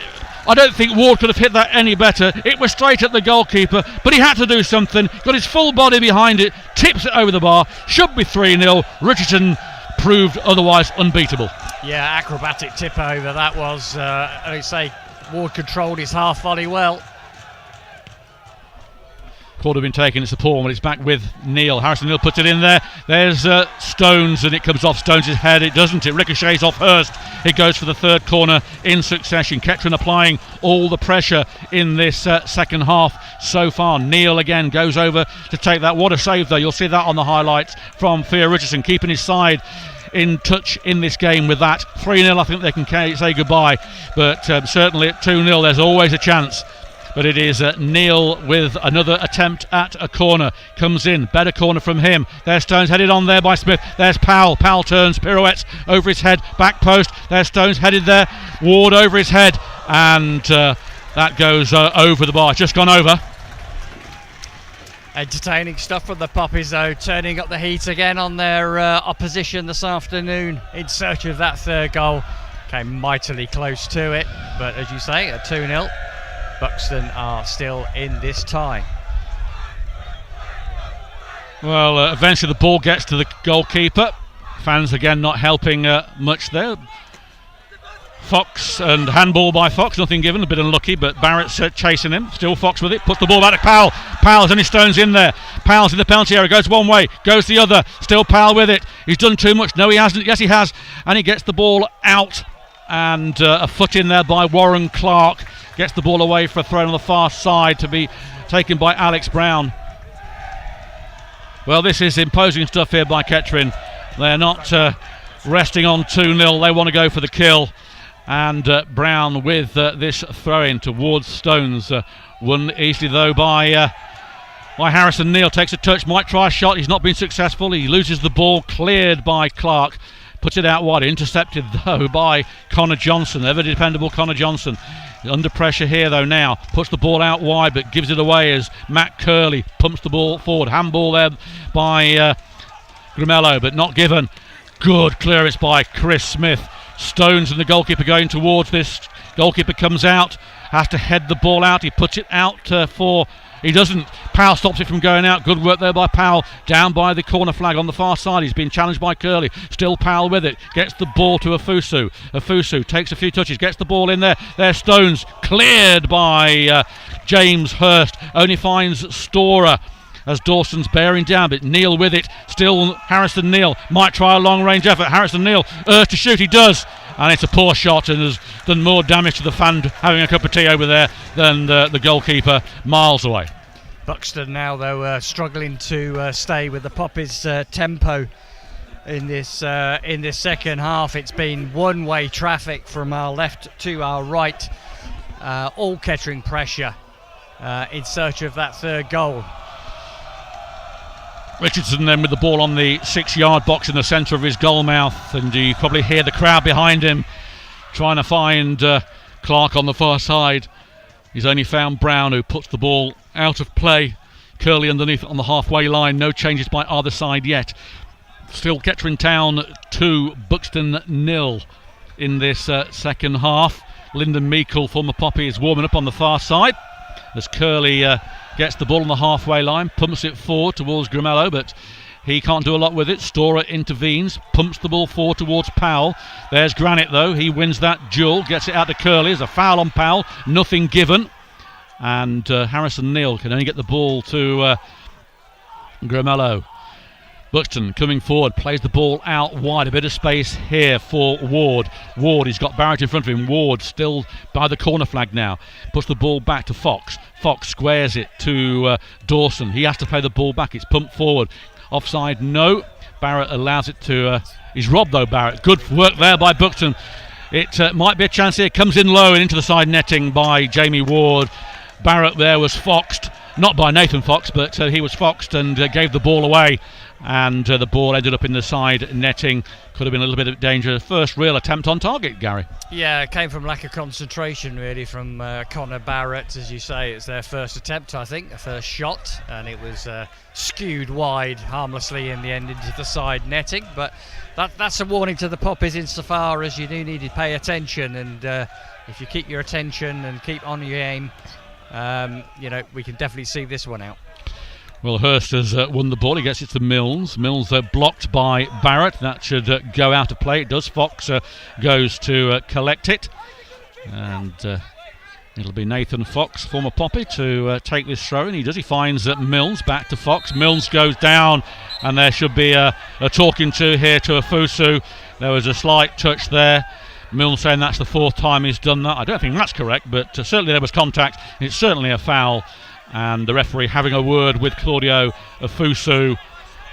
I don't think Ward could have hit that any better. It was straight at the goalkeeper, but he had to do something. Got his full body behind it, tips it over the bar. Should be 3-0. Richardson proved otherwise unbeatable.
Yeah, acrobatic tip over. That was, I say, Ward controlled his half volley well.
Quarter been taken, it's a pawn, but it's back with Neil. Harrison Neil puts it in there. There's Stones, and it comes off Stones' head. It doesn't. It ricochets off Hurst. It goes for the third corner in succession. Kettering applying all the pressure in this second half so far. Neil again goes over to take that. What a save, though. You'll see that on the highlights from Theo Richardson, keeping his side in touch in this game with that. 3-0, I think they can say goodbye. But certainly at 2-0, there's always a chance. But it is Neil with another attempt at a corner. Comes in, better corner from him. There's Stones headed on there by Smith. There's Powell. Powell turns, pirouettes over his head, back post. There's Stones headed there. Ward over his head, and that goes over the bar. Just gone over.
Entertaining stuff from the Poppies, though, turning up the heat again on their opposition this afternoon in search of that third goal. Came mightily close to it, but as you say, at 2-0. Buxton are still in this tie.
Well, eventually the ball gets to the goalkeeper. Fans again not helping much there. Fox and handball by Fox, nothing given, a bit unlucky, but Barrett's chasing him. Still Fox with it, puts the ball back to Powell. Powell's only Stones in there. Powell's in the penalty area, goes one way, goes the other. Still Powell with it. He's done too much. No, he hasn't. Yes, he has. And he gets the ball out. And a foot in there by Warren Clark. Gets the ball away for a throw on the far side to be taken by Alex Brown. Well, this is imposing stuff here by Kettering. They're not resting on 2-0. They want to go for the kill. And Brown with this throw-in towards Stones. Won easily, though, by Harrison Neil. Takes a touch, might try a shot. He's not been successful. He loses the ball, cleared by Clark. Puts it out wide, intercepted, though, by Connor Johnson. Ever dependable Connor Johnson. Under pressure here, though, now. Puts the ball out wide, but gives it away as Matt Curley pumps the ball forward. Handball there by Gramello, but not given. Good clearance by Chris Smith. Stones and the goalkeeper going towards this. Goalkeeper comes out, has to head the ball out. He puts it out for... He doesn't. Powell stops it from going out. Good work there by Powell. Down by the corner flag on the far side. He's been challenged by Curley. Still Powell with it. Gets the ball to Afusu. Afusu takes a few touches. Gets the ball in there. There's Stones. Cleared by James Hurst. Only finds Storer as Dawson's bearing down, but Neil with it. Still Harrison Neil. Might try a long range effort. Harrison Neil urged to shoot. He does. And it's a poor shot and has done more damage to the fan having a cup of tea over there than the goalkeeper miles away.
Buxton now, though, struggling to stay with the Poppies' tempo in this second half. It's been one-way traffic from our left to our right. All Kettering pressure in search of that third goal.
Richardson then with the ball on the 6-yard box in the centre of his goal mouth, and you probably hear the crowd behind him trying to find Clark on the far side. He's only found Brown, who puts the ball out of play. Curley underneath on the halfway line. No changes by either side yet. Still Kettering Town 2, Buxton 0 in this second half. Lyndon Meikle, former Poppy, is warming up on the far side as Curley gets the ball on the halfway line, pumps it forward towards Gramello, but he can't do a lot with it. Storer intervenes, pumps the ball forward towards Powell. There's Granite, though. He wins that duel, gets it out to Curley. There's a foul on Powell, nothing given. And Harrison Neil can only get the ball to Gramello. Buxton coming forward, plays the ball out wide. A bit of space here for Ward. He's got Barrett in front of him. Ward still by the corner flag now. Puts the ball back to Fox. Fox squares it to Dawson. He has to play the ball back. It's pumped forward. Offside, no. Barrett allows it to... he's robbed, though, Barrett. Good work there by Buxton. It might be a chance here. Comes in low and into the side netting by Jamie Ward. Barrett there was foxed. Not by Nathan Fox, but he was foxed and gave the ball away. And the ball ended up in the side netting. Could have been a little bit of danger. First real attempt on target, Gary.
Yeah, it came from lack of concentration, really, from Connor Barrett. As you say, it's their first attempt, I think, a first shot, and it was skewed wide harmlessly in the end into the side netting. But that's a warning to the Poppies insofar as you do need to pay attention, and if you keep your attention and keep on your aim, we can definitely see this one out.
Well, Hurst has won the ball. He gets it to Mills. Mills blocked by Barrett. That should go out of play. It does. Fox goes to collect it. And It'll be Nathan Fox, former Poppy, to take this throw, and he does. He finds Mills, back to Fox. Mills goes down, and there should be a talking to here to Afusu. There was a slight touch there. Mills saying that's the 4th time he's done that. I don't think that's correct, but certainly there was contact. It's certainly a foul, and the referee having a word with Claudio Afusu.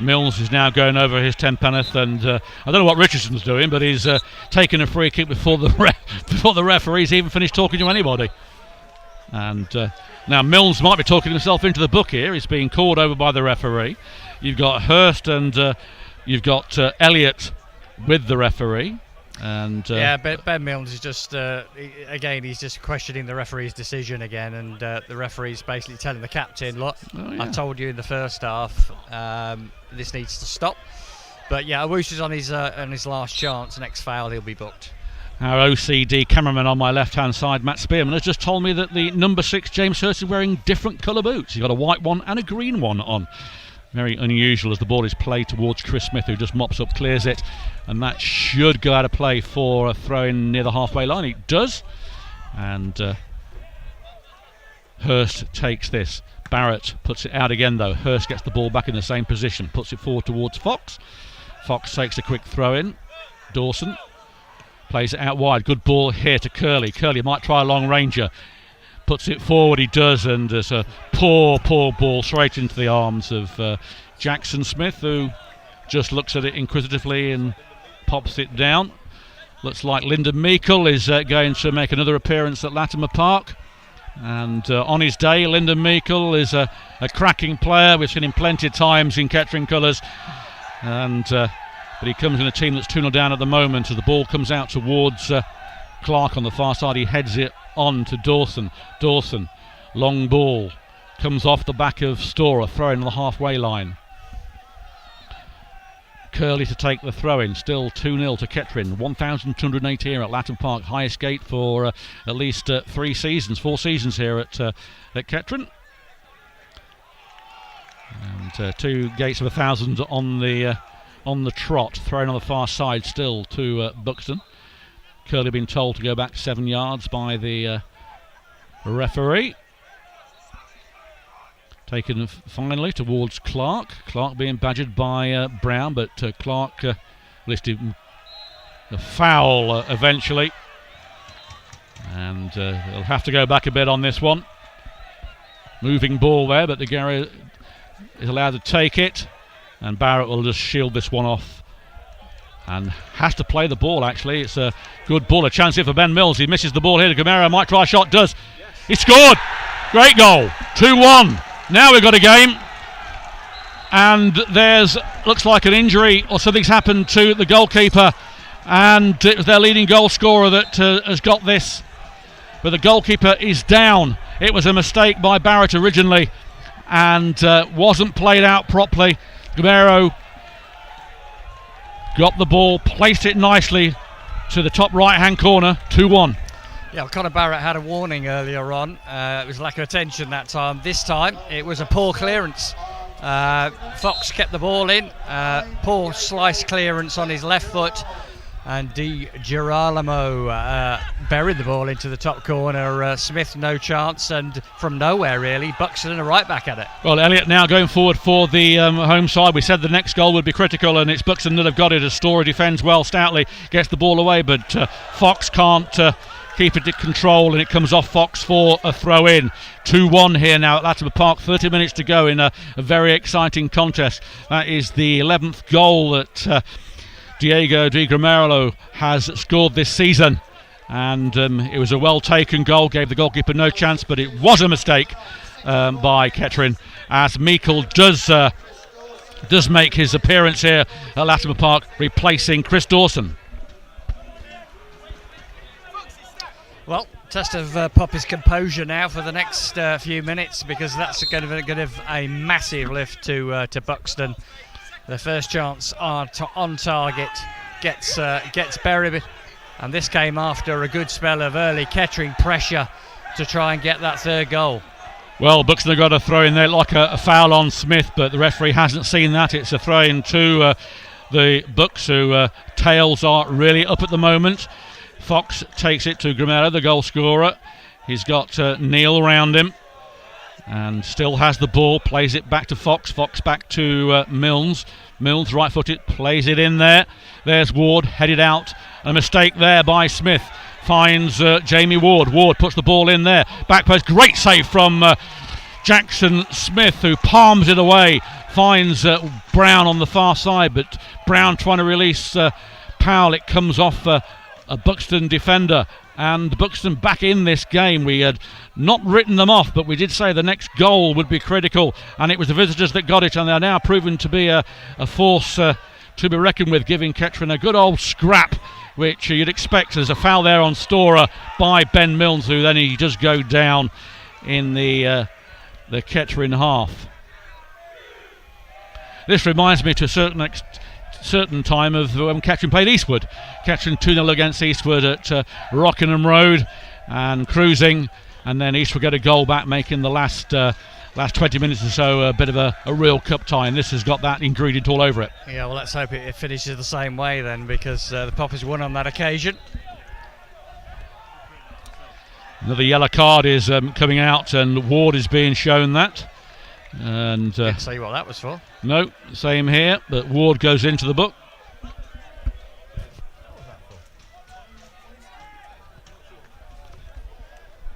Mills is now going over his 10 penneth, and I don't know what Richardson's doing, but he's taking a free kick before the referee's even finished talking to anybody. And now Mills might be talking himself into the book here. He's being called over by the referee. You've got Hurst and you've got Elliott with the referee. And
Ben Mills is just he's just questioning the referee's decision again, and the referee's basically telling the captain, look, I told you in the first half this needs to stop. But yeah, Owusu's on his last chance. Next foul, he'll be booked.
Our OCD cameraman on my left hand side, Matt Spearman, has just told me that the number 6 James Hurst is wearing different colour boots. He's got a white one and a green one on. Very unusual as the ball is played towards Chris Smith, who just mops up, clears it, and that should go out of play for a throw in near the halfway line. It does, and Hurst takes this. Barrett puts it out again though. Hurst gets the ball back in the same position, puts it forward towards Fox. Fox takes a quick throw in. Dawson plays it out wide. Good ball here to Curley. Curley might try a long ranger. Puts it forward, he does, and there's a poor ball straight into the arms of Jackson Smith, who just looks at it inquisitively and pops it down. Looks like Lyndon Meikle is going to make another appearance at Latimer Park. And on his day, Lyndon Meikle is a cracking player. We've seen him plenty of times in Kettering colours. And but he comes in a team that's 2-0 down at the moment. As the ball comes out towards Clark on the far side, he heads it on to Dawson. Dawson, long ball, comes off the back of Storer, throwing on the halfway line. Curley to take the throw-in, still 2-0 to Kettering. 1,208 here at Latimer Park, highest gate for at least 4 seasons here at Kettering. And 2 gates of 1,000 on the trot, thrown on the far side still to Buxton. Curley been told to go back 7 yards by the referee. Taken finally towards Clark. Clark being badgered by Brown, but Clark listed the foul eventually. And they'll have to go back a bit on this one. Moving ball there, but the Gary is allowed to take it. And Barrett will just shield this one off. And has to play the ball, actually. It's a good ball, a chance here for Ben Mills. He misses the ball here to Gamero. Might try a shot, does. He scored! Great goal. 2-1. Now we've got a game. And looks like an injury or something's happened to the goalkeeper. And it was their leading goal scorer that has got this. But the goalkeeper is down. It was a mistake by Barrett originally. And wasn't played out properly. Gamero got the ball, placed it nicely to the top right-hand corner, 2-1.
Yeah, Conor Barrett had a warning earlier on. It was lack of attention that time. This time, it was a poor clearance. Fox kept the ball in. Poor slice clearance on his left foot. And Di Girolamo buried the ball into the top corner. Smith, no chance. And from nowhere, really, Buxton are right back at it.
Well, Elliott now going forward for the home side. We said the next goal would be critical, and it's Buxton that have got it as Storer defends well stoutly, gets the ball away, but Fox can't keep it in control, and it comes off Fox for a throw-in. 2-1 here now at Latimer Park. 30 minutes to go in a very exciting contest. That is the 11th goal that Diego Di Grammerolo has scored this season, and it was a well-taken goal, gave the goalkeeper no chance, but it was a mistake by Kettering, as Meikle does make his appearance here at Latimer Park, replacing Chris Dawson.
Well, test of Poppy's composure now for the next few minutes, because that's going to give a massive lift to Buxton. Their first chance on target gets buried, and this came after a good spell of early Kettering pressure to try and get that third goal.
Well, Buxton have got a throw in there like a foul on Smith, but the referee hasn't seen that. It's a throw in to the Bucks, who tails are really up at the moment. Fox takes it to Gramero, the goal scorer. He's got Neil around him and still has the ball, plays it back to Fox. Fox back to Milnes. Milnes right-footed, plays it in there. There's Ward, headed out. A mistake there by Smith. Finds Jamie Ward. Ward puts the ball in there. Back post, great save from Jackson Smith, who palms it away. Finds Brown on the far side, but Brown trying to release Powell. It comes off a Buxton defender, and Buxton back in this game. We had not written them off, but we did say the next goal would be critical, and it was the visitors that got it, and they're now proven to be a force to be reckoned with, giving Kettering a good old scrap, which you'd expect. There's a foul there on Storer by Ben Milnes, who then he does go down in the Kettering half. This reminds me to a certain time of when Kettering played Eastwood. Kettering 2-0 against Eastwood at Rockingham Road and cruising, and then Eastwood get a goal back, making the last 20 minutes or so a bit of a real cup tie, and this has got that ingredient all over it.
Yeah, well, let's hope it finishes the same way then, because the Poppers won on that occasion.
Another yellow card is coming out, and Ward is being shown that. And
Didn't say what that was for.
No, same here, but Ward goes into the book.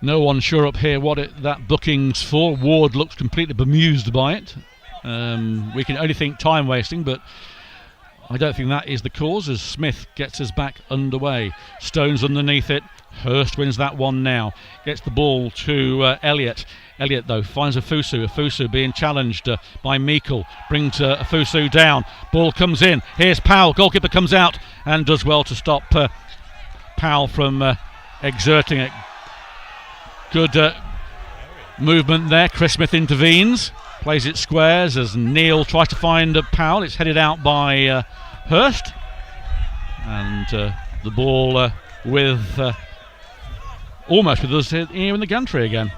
No one sure up here what that booking's for. Ward looks completely bemused by it. We can only think time wasting, but I don't think that is the cause, as Smith gets us back underway. Stones underneath it. Hurst wins that one now. Gets the ball to Elliott. Elliott, though, finds Afusu. Afusu being challenged by Meikle. Brings Afusu down. Ball comes in. Here's Powell. Goalkeeper comes out and does well to stop Powell from exerting it. Good movement there. Chris Smith intervenes. Plays it squares as Neil tries to find Powell. It's headed out by Hurst. And the ball with almost with us here in the gantry again.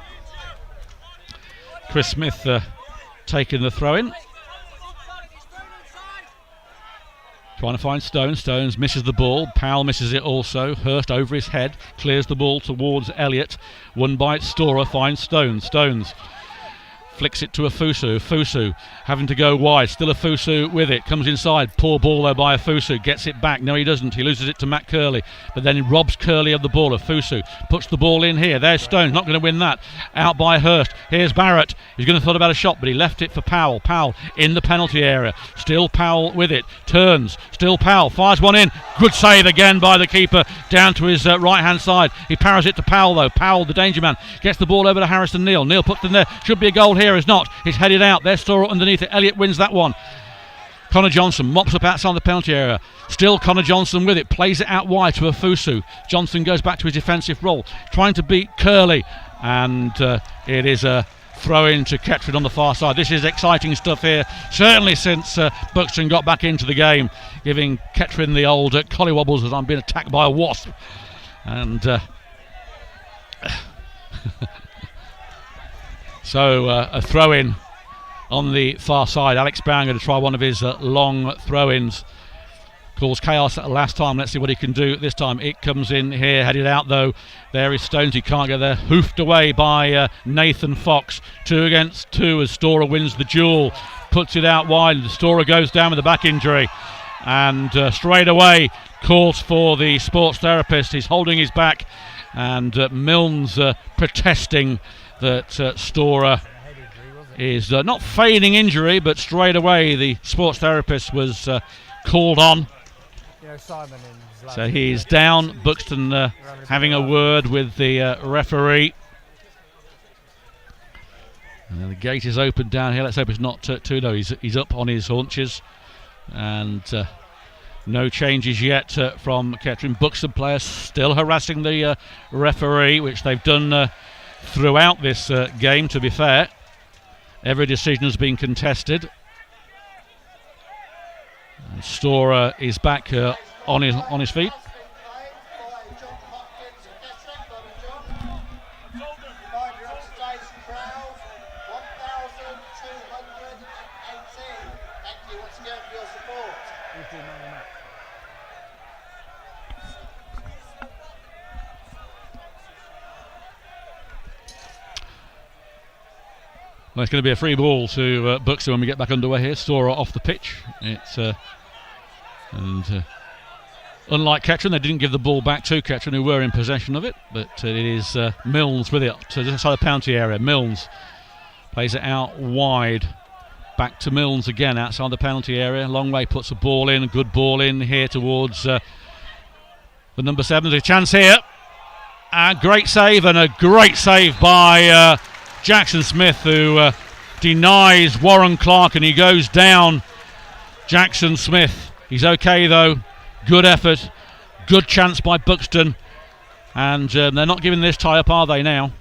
Chris Smith taking the throw in. Trying to find Stones. Stones misses the ball. Powell misses it also. Hurst over his head. Clears the ball towards Elliott. Won by Storer. Finds Stones. Stones flicks it to Afusu. Afusu having to go wide. Still Afusu with it. Comes inside. Poor ball there by Afusu. Gets it back. No, he doesn't. He loses it to Matt Curley. But then he robs Curley of the ball. Afusu puts the ball in here. There's Stones. Not going to win that. Out by Hurst. Here's Barrett. He's going to thought about a shot, but he left it for Powell. Powell in the penalty area. Still Powell with it. Turns. Still Powell. Fires one in. Good save again by the keeper. Down to his right-hand side. He parries it to Powell, though. Powell, the danger man, gets the ball over to Harrison Neal. Neal puts it in there. Should be a goal here. Is not. It's headed out. There's Storer underneath it. Elliott wins that one. Connor Johnson mops up outside the penalty area. Still Connor Johnson with it. Plays it out wide to Afusu. Johnson goes back to his defensive role, trying to beat Curley. And it is a throw-in to Kettering on the far side. This is exciting stuff here, certainly since Buxton got back into the game, giving Kettering the old collywobbles as I'm being attacked by a wasp. And so a throw-in on the far side. Alex Brown going to try one of his long throw-ins. Caused chaos last time. Let's see what he can do this time. It comes in here, headed out though. There is Stones. He can't get there. Hoofed away by Nathan Fox. 2 against 2 as Storer wins the duel. Puts it out wide. The Storer goes down with a back injury. And straight away calls for the sports therapist. He's holding his back. And Milnes protesting that Storer is not feigning injury, but straight away the sports therapist was called on. So he's down. Buxton having a word with the referee. And the gate is open down here. Let's hope it's not too low. He's up on his haunches. And no changes yet from Kettering. Buxton players still harassing the referee, which they've done throughout this game, to be fair. Every decision has been contested. And Storer is back on his feet. Well, it's going to be a free ball to Buxton when we get back underway here. Storer off the pitch. Unlike Kettering, they didn't give the ball back to Kettering, who were in possession of it. But it is Milnes with it to just outside the penalty area. Milnes plays it out wide. Back to Milnes again outside the penalty area. Long way puts a ball in. A good ball in here towards the number 7. There's a chance here. A great save, and a great save by Jackson Smith, who denies Warren Clark, and he goes down. Jackson Smith. He's okay though. Good effort. Good chance by Buxton. And they're not giving this tie up, are they now?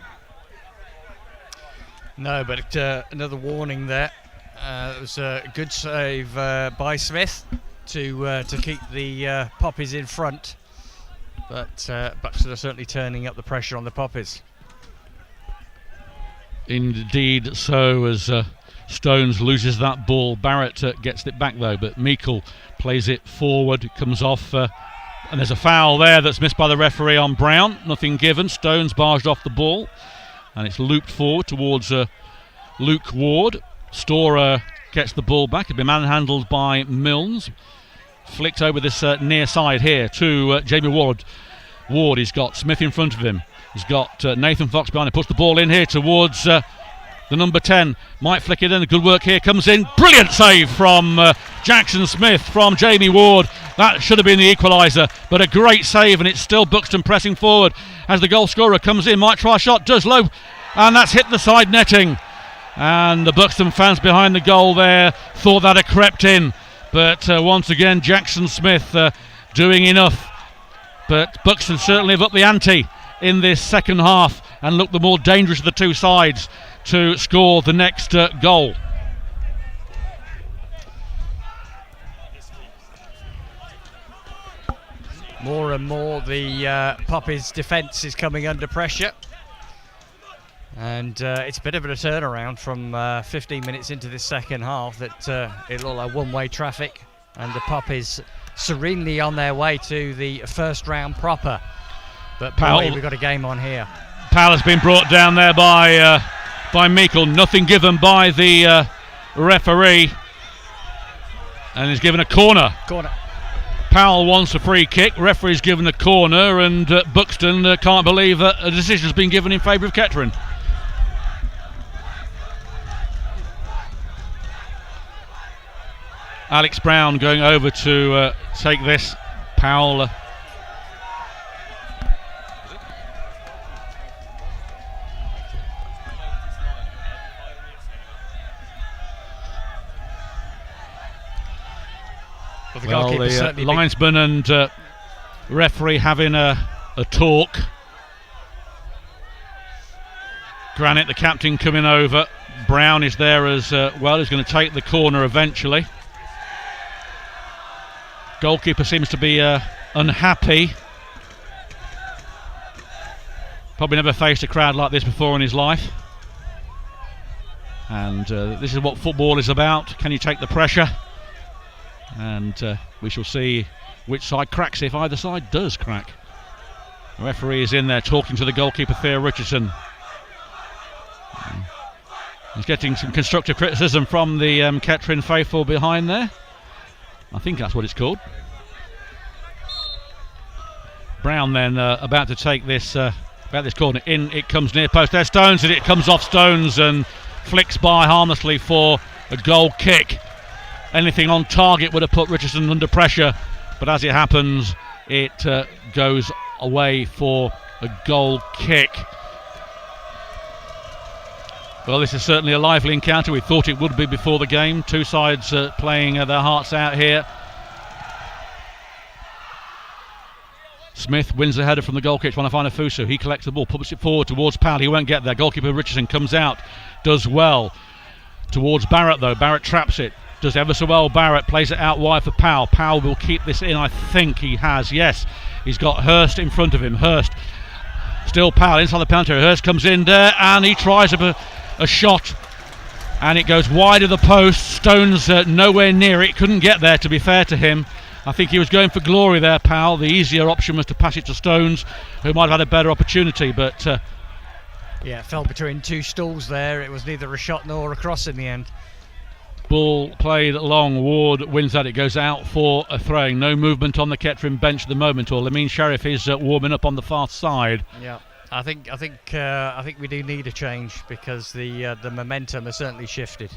No, but another warning there. It was a good save by Smith to keep the Poppies in front. But Buxton are certainly turning up the pressure on the Poppies.
Indeed so, as Stones loses that ball. Barrett gets it back though, but Meikle plays it forward. It comes off, and there's a foul there that's missed by the referee on Brown. Nothing given. Stones barged off the ball, and it's looped forward towards Luke Ward. Storer gets the ball back. It'll be manhandled by Milnes. Flicked over this near side here to Jamie Ward. Ward, he's got Smith in front of him. He's got Nathan Fox behind him. Puts the ball in here towards the number 10. Might flick it in. Good work here. Comes in. Brilliant save from Jackson Smith from Jamie Ward. That should have been the equaliser, but a great save, and it's still Buxton pressing forward as the goal scorer comes in. Might try a shot. Does low. And that's hit the side netting. And the Buxton fans behind the goal there thought that had crept in. But once again, Jackson Smith doing enough. But Buxton certainly have upped the ante in this second half and look the more dangerous of the two sides to score the next goal.
More and more the Poppies' defence is coming under pressure. And it's a bit of a turnaround from 15 minutes into this second half that it looked like one-way traffic, and the Poppies serenely on their way to the first round proper. But boy, we've got a game on here.
Powell has been brought down there by Meikle. Nothing given by the referee, and he's given a corner. Powell wants a free kick. Referee's given a corner, and Buxton can't believe a decision's been given in favour of Kettering. Alex Brown going over to take this. Powell. The linesman and referee having a talk. Granite, the captain, coming over. Brown is there as well. He's going to take the corner eventually. Goalkeeper seems to be unhappy. Probably never faced a crowd like this before in his life. And this is what football is about. Can you take the pressure? And we shall see which side cracks if either side does crack. The referee is in there talking to the goalkeeper, Theo Richardson. He's getting some constructive criticism from the Kettering faithful behind there. I think that's what it's called. Brown then about to take this corner. In it comes near post. There's Stones, and it comes off Stones and flicks by harmlessly for a goal kick. Anything on target would have put Richardson under pressure, but as it happens, it goes away for a goal kick. Well, this is certainly a lively encounter. We thought it would be before the game. Two sides playing their hearts out here. Smith wins the header from the goal kick. Trying to find Afusu. He collects the ball, puts it forward towards Powell. He won't get there. Goalkeeper Richardson comes out, does well. Towards Barrett though. Barrett traps it. Does ever so well. Barrett plays it out wide for Powell. Powell will keep this in. I think he has. Yes. He's got Hurst in front of him. Hurst. Still Powell inside the penalty area. Hurst comes in there and he tries a shot, and it goes wide of the post. Stones nowhere near it, couldn't get there, to be fair to him. I think he was going for glory there, Powell. The easier option was to pass it to Stones, who might have had a better opportunity, but
Yeah, it fell between two stools there. It was neither a shot nor a cross in the end.
Ball played long. Ward wins that. It goes out for a throwing. No movement on the Kettering bench at the moment. Or Lamine Sheriff is warming up on the far side.
Yeah, I think we do need a change because the momentum has certainly shifted.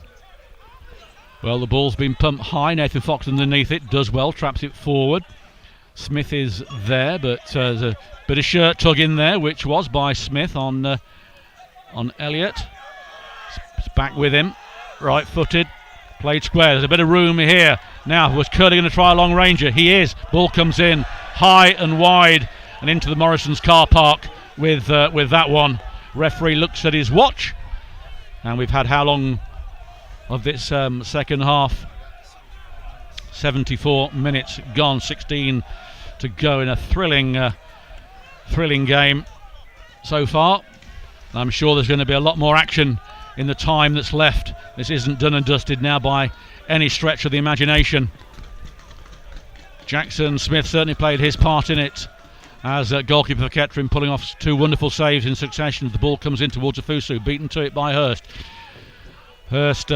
Well, the ball's been pumped high. Nathan Fox underneath it does well, traps it forward. Smith is there, but there's a bit of shirt tug in there, which was by Smith on Elliott. It's back with him, right-footed, played square. There's a bit of room here. Now, was Curdy going to try a long ranger? He is. Ball comes in high and wide and into the Morrison's car park with that one. Referee looks at his watch, and we've had how long of this second half? 74 minutes gone, 16 to go in a thrilling game so far. I'm sure there's going to be a lot more action in the time that's left. This isn't done and dusted now by any stretch of the imagination. Jackson Smith certainly played his part in it as goalkeeper for Kettering, pulling off two wonderful saves in succession. The ball comes in towards Afusu, beaten to it by Hurst. Hurst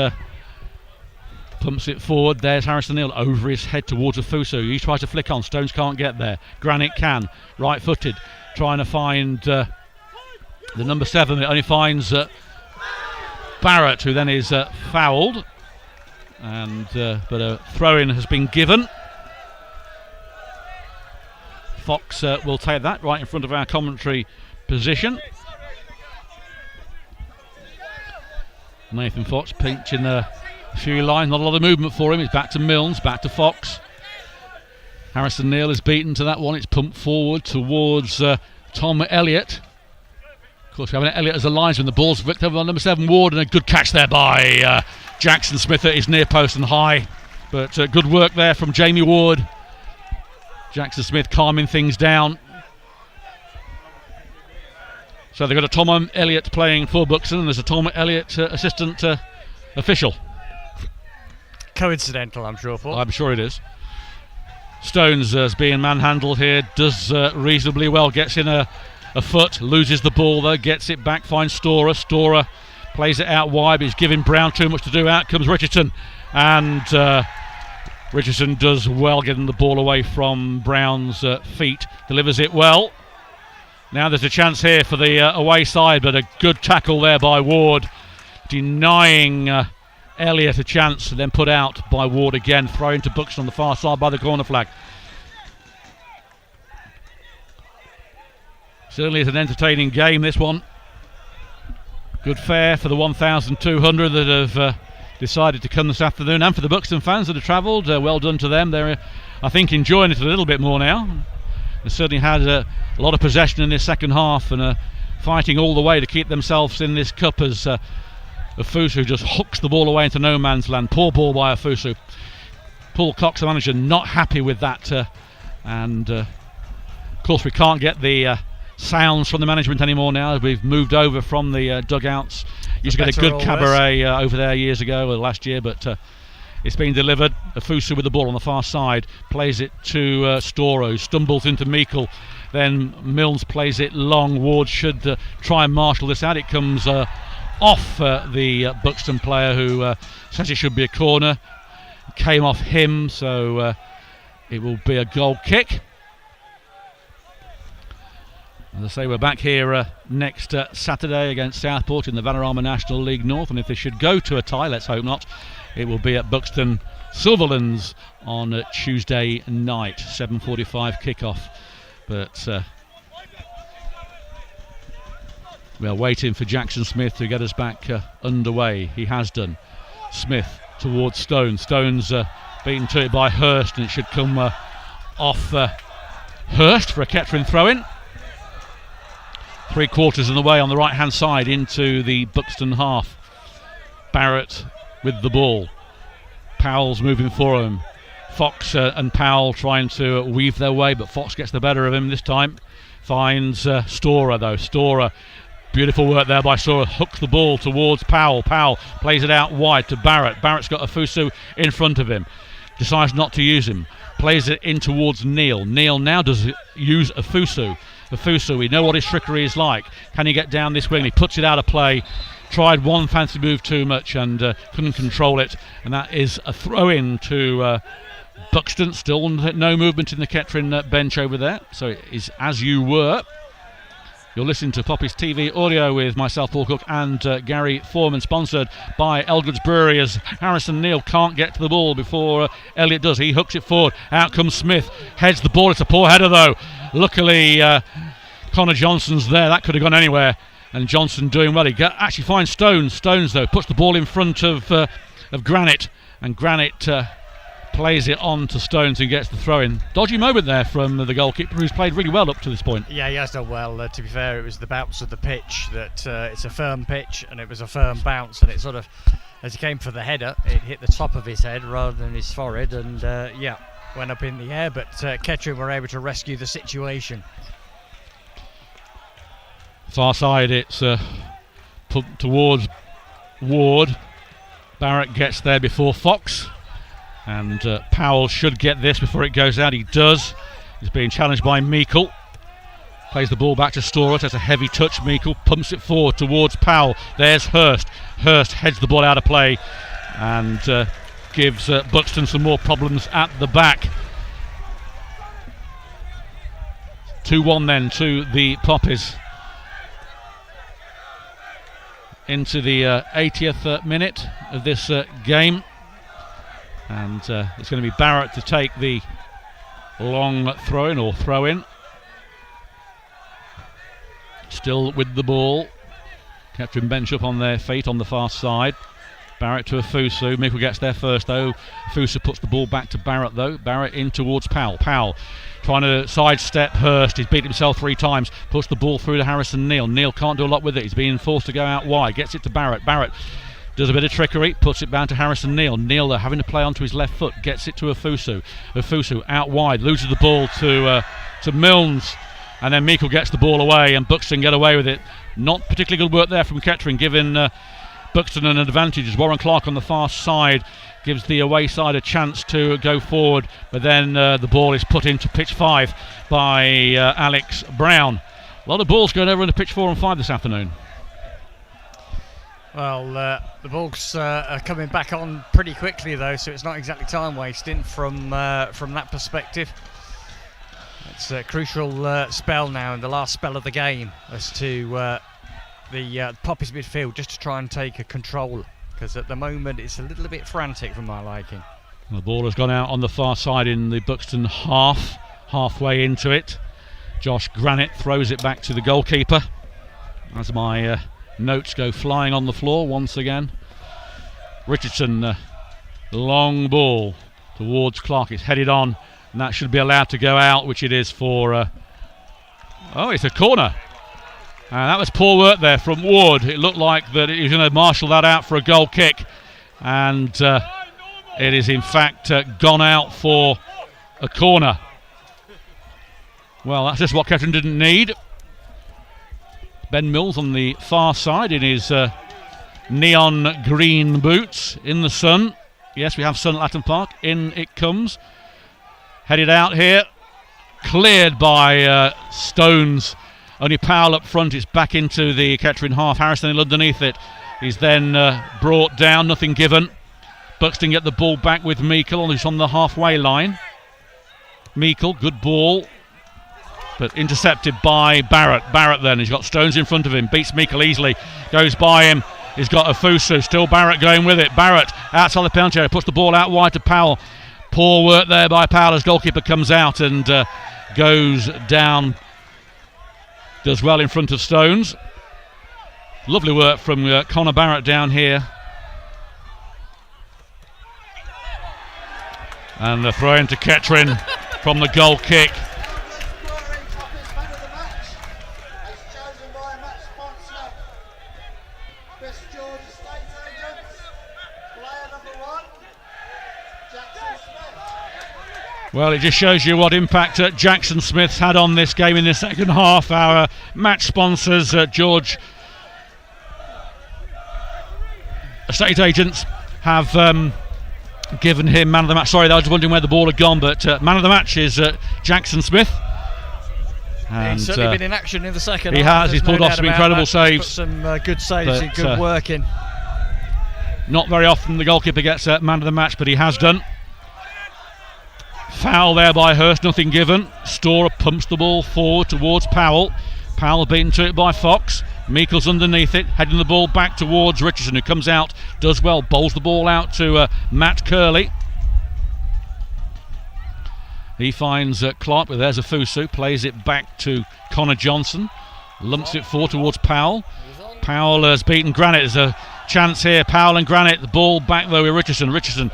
pumps it forward. There's Harrison Neal over his head towards Afusu. He tries to flick on. Stones can't get there. Granite can. Right-footed. Trying to find the number 7. It only finds Barrett, who then is fouled. And but a throw-in has been given. Fox will take that right in front of our commentary position. Nathan Fox pinching a few lines, not a lot of movement for him. It's back to Milnes, back to Fox. Harrison Neal is beaten to that one. It's pumped forward towards Tom Elliott. Of course, we have Elliott as a linesman. The ball's flicked over on number 7 Ward, and a good catch there by Jackson Smith at his near post and high. But good work there from Jamie Ward. Jackson Smith calming things down. So they've got a Tom Elliott playing for Buxton, and there's a Tom Elliott assistant official.
Coincidental, I'm sure, Paul.
I'm sure it is. Stones is being manhandled here, does reasonably well, gets in a foot, loses the ball though, gets it back, finds Storer. Storer plays it out wide, but he's giving Brown too much to do. Out comes Richardson, and Richardson does well getting the ball away from Brown's feet, delivers it well. Now there's a chance here for the away side, but a good tackle there by Ward, denying Elliott a chance, and then put out by Ward again. Throw into Buxton on the far side by the corner flag. Certainly is an entertaining game, this one. Good fare for the 1,200 that have decided to come this afternoon, and for the Buxton fans that have travelled. Well done to them. They're, I think, enjoying it a little bit more now. They certainly had a lot of possession in this second half, and fighting all the way to keep themselves in this cup as Afusu just hooks the ball away into no man's land. Poor ball by Afusu. Paul Cox, the manager, not happy with that, and of course we can't get the sounds from the management anymore now. We've moved over from the dugouts. Used to get a good cabaret over there years ago, or last year, but it's been delivered. Afusu with the ball on the far side, plays it to Storer, who stumbles into Meikle. Then Milnes plays it long. Ward should try and marshal this out. It comes off the Buxton player, who says it should be a corner. Came off him, so it will be a goal kick. As I say, we're back here next Saturday against Southport in the Vanarama National League North, and if they should go to a tie, let's hope not, it will be at Buxton Silverlands on Tuesday night, 7:45 kickoff. But we are waiting for Jackson Smith to get us back underway. He has done. Smith towards Stones. Stones beaten to it by Hurst, and it should come off Hurst for a Kettering throw-in. 3/4 in the way on the right hand side into the Buxton half. Barrett with the ball. Powell's moving for him. Fox and Powell trying to weave their way, but Fox gets the better of him this time. Finds Storer though. Storer, beautiful work there by Storer. Hooks the ball towards Powell. Powell plays it out wide to Barrett. Barrett's got Afusu in front of him. Decides not to use him. Plays it in towards Neal. Neal now does use Afusu. Fusu, we know what his trickery is like. Can he get down this wing? He puts it out of play. Tried one fancy move too much and couldn't control it. And that is a throw-in to Buxton. Still no movement in the Kettering bench over there. So it is as you were. You're listening to Poppy's TV audio with myself, Paul Cook, and Gary Foreman, sponsored by Elgood's Brewery, as Harrison Neal can't get to the ball before Elliott does. He hooks it forward. Out comes Smith. Heads the ball. It's a poor header, though. Luckily, Connor Johnson's there. That could have gone anywhere. And Johnson doing well. He actually finds Stones. Stones, though, puts the ball in front of Granite. And Granite plays it on to Stones and gets the throw-in. Dodgy moment there from the goalkeeper, who's played really well up to this point.
Yeah, he has done well. To be fair, it was the bounce of the pitch that it's a firm pitch, and it was a firm bounce, and it sort of, as he came for the header, it hit the top of his head rather than his forehead, and went up in the air, but Kettering were able to rescue the situation.
Far side, it's put towards Ward. Barrett gets there before Fox. And Powell should get this before it goes out. He does. He's being challenged by Meikle. Plays the ball back to Storer. That's a heavy touch. Meikle pumps it forward towards Powell. There's Hurst. Hurst heads the ball out of play and gives Buxton some more problems at the back. 2-1 then to the Poppies. Into the 80th minute of this game. And it's going to be Barrett to take the long throw-in or throw-in. Still with the ball. Kettering bench up on their feet on the far side. Barrett to Afusu. Meikle gets there first, though. Afusu puts the ball back to Barrett, though. Barrett in towards Powell. Powell trying to sidestep Hurst. He's beat himself 3 times. Puts the ball through to Harrison Neal. Neal can't do a lot with it. He's being forced to go out wide. Gets it to Barrett. Barrett does a bit of trickery, puts it down to Harrison Neal. Neal, having to play onto his left foot, gets it to Afusu. Afusu out wide, loses the ball to Milnes, and then Meikle gets the ball away, and Buxton get away with it. Not particularly good work there from Kettering, giving Buxton an advantage as Warren Clark on the far side gives the away side a chance to go forward, but then the ball is put into pitch 5 by Alex Brown. A lot of balls going over into pitch 4 and 5 this afternoon.
Well, the balls are coming back on pretty quickly, though, so it's not exactly time wasting from that perspective. It's a crucial spell now in the last spell of the game as to the Poppies midfield, just to try and take a control, because at the moment it's a little bit frantic for my liking.
The ball has gone out on the far side in the Buxton halfway into it. Josh Granite throws it back to the goalkeeper as my notes go flying on the floor once again. Richardson, long ball towards Clark. It's headed on, and that should be allowed to go out, which it is for. It's a corner. And that was poor work there from Ward. It looked like that he was going to marshal that out for a goal kick, and it is in fact gone out for a corner. Well, that's just what Kettering didn't need. Ben Mills on the far side in his neon green boots in the sun. Yes, we have sun at Latham Park. In it comes. Headed out here. Cleared by Stones. Only Powell up front. It's back into the Kettering half. Harrison underneath it. He's then brought down. Nothing given. Buxton get the ball back with Meikle, who's on the halfway line. Meikle, good ball, but intercepted by Barrett. Barrett then, he's got Stones in front of him, beats Meikle easily, goes by him. He's got Afusu, still Barrett going with it. Barrett outside the penalty area, puts the ball out wide to Powell. Poor work there by Powell as goalkeeper comes out and goes down. Does well in front of Stones. Lovely work from Connor Barrett down here. And the throw into Kettering from the goal kick. Well, it just shows you what impact Jackson Smith's had on this game in the second half. Our match sponsors, George Estate Agents, have given him man of the match. Sorry, I was wondering where the ball had gone, but man of the match is Jackson Smith. And
He's certainly been in action in the second
he
half.
has. He's
There's
pulled
no
off
doubt
some
about
incredible
that.
saves.
Put some good saves and
But,
good work in.
Not very often the goalkeeper gets man of the match, but he has done. Foul there by Hurst, nothing given. Storer pumps the ball forward towards Powell. Powell beaten to it by Fox. Meikle's underneath it, heading the ball back towards Richardson, who comes out, does well, bowls the ball out to Matt Curley. He finds Clark, but there's Afusu, plays it back to Connor Johnson, lumps it forward towards Powell. Powell has beaten Granite. There's a chance here, Powell and Granite. The ball back though with Richardson. Richardson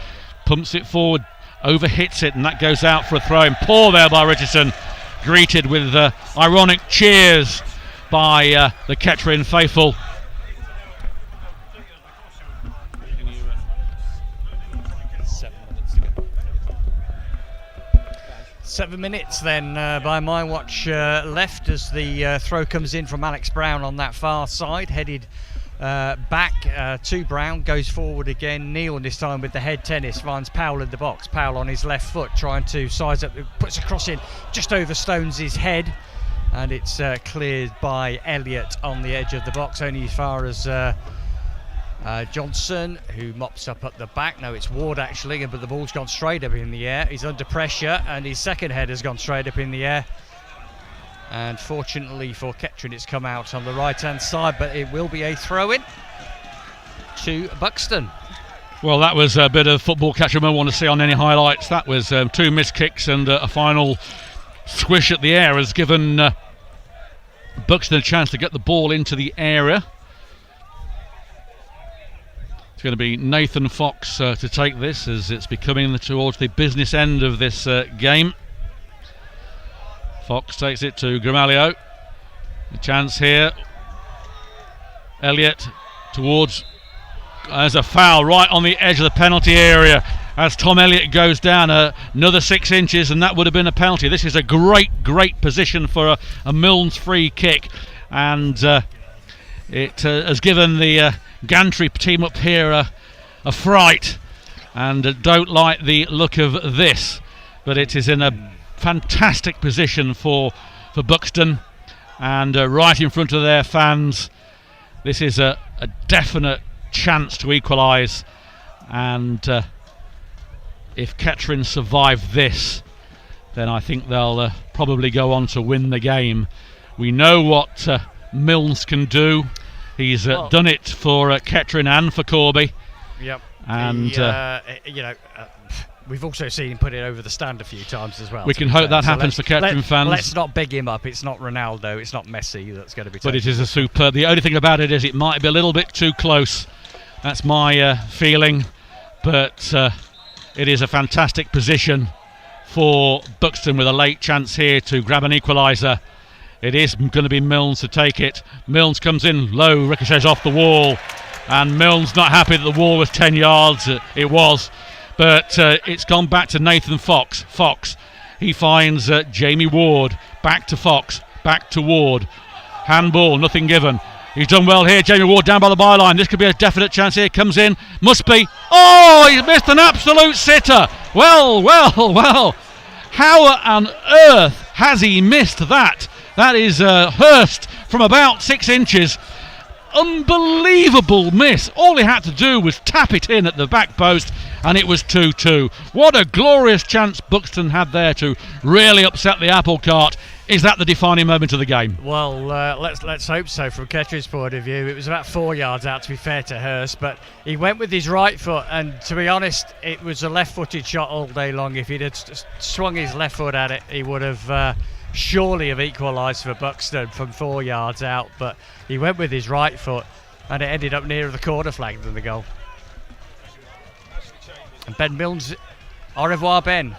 pumps it forward, overhits it, and that goes out for a throw in. Poor there by Richardson, greeted with ironic cheers by the Kettering faithful.
7 minutes then by my watch left as the throw comes in from Alex Brown on that far side, headed back to Brown, goes forward again. Neal this time with the head tennis finds Powell in the box. Powell on his left foot trying to size up, puts a cross in just over Stones' head, and it's cleared by Elliott on the edge of the box, only as far as Johnson, who mops up at the back. No, it's Ward actually, but the ball's gone straight up in the air. He's under pressure and his second head has gone straight up in the air, and fortunately for Kettering it's come out on the right hand side, but it will be a throw-in to Buxton.
Well, that was a bit of football Kettering won't want to see on any highlights. That was 2 missed kicks and a final squish at the air has given Buxton a chance to get the ball into the area. It's going to be Nathan Fox to take this, as it's becoming towards the business end of this game. Fox takes it to Gramalio. A chance here. Elliott towards. There's a foul right on the edge of the penalty area as Tom Elliott goes down another 6 inches, and that would have been a penalty. This is a great position for a Milnes free kick, and it has given the Gantry team up here a fright, and don't like the look of this, but it is in a fantastic position for Buxton, and right in front of their fans. This is a definite chance to equalise, and if Kettering survive this, then I think they'll probably go on to win the game. We know what Milnes can do. He's done it for Kettering and for Corby.
Yep.
And
we've also seen him put it over the stand a few times as well.
We can hope that happens for Kettering fans.
Let's not big him up. It's not Ronaldo. It's not Messi that's going to be.
But it is a superb. The only thing about it is it might be a little bit too close. That's my feeling. But it is a fantastic position for Buxton with a late chance here to grab an equaliser. It is going to be Milnes to take it. Milnes comes in low, ricochets off the wall, and Milnes not happy that the wall was 10 yards. It was, but it's gone back to Nathan Fox. Fox, he finds Jamie Ward. Back to Fox, back to Ward. Handball, nothing given. He's done well here. Jamie Ward down by the byline. This could be a definite chance here. Comes in, must be. Oh, he's missed an absolute sitter. Well. How on earth has he missed that? That is Hurst from about 6 inches. Unbelievable miss. All he had to do was tap it in at the back post, and it was 2-2. What a glorious chance Buxton had there to really upset the apple cart. Is that the defining moment of the game?
Well, let's hope so from Kettering's point of view. It was about 4 yards out, to be fair to Hurst, but he went with his right foot, and to be honest, it was a left-footed shot all day long. If he'd had swung his left foot at it, he would have surely have equalised for Buxton from 4 yards out, but he went with his right foot, and it ended up nearer the corner flag than the goal. And Ben Milnes, au revoir Ben.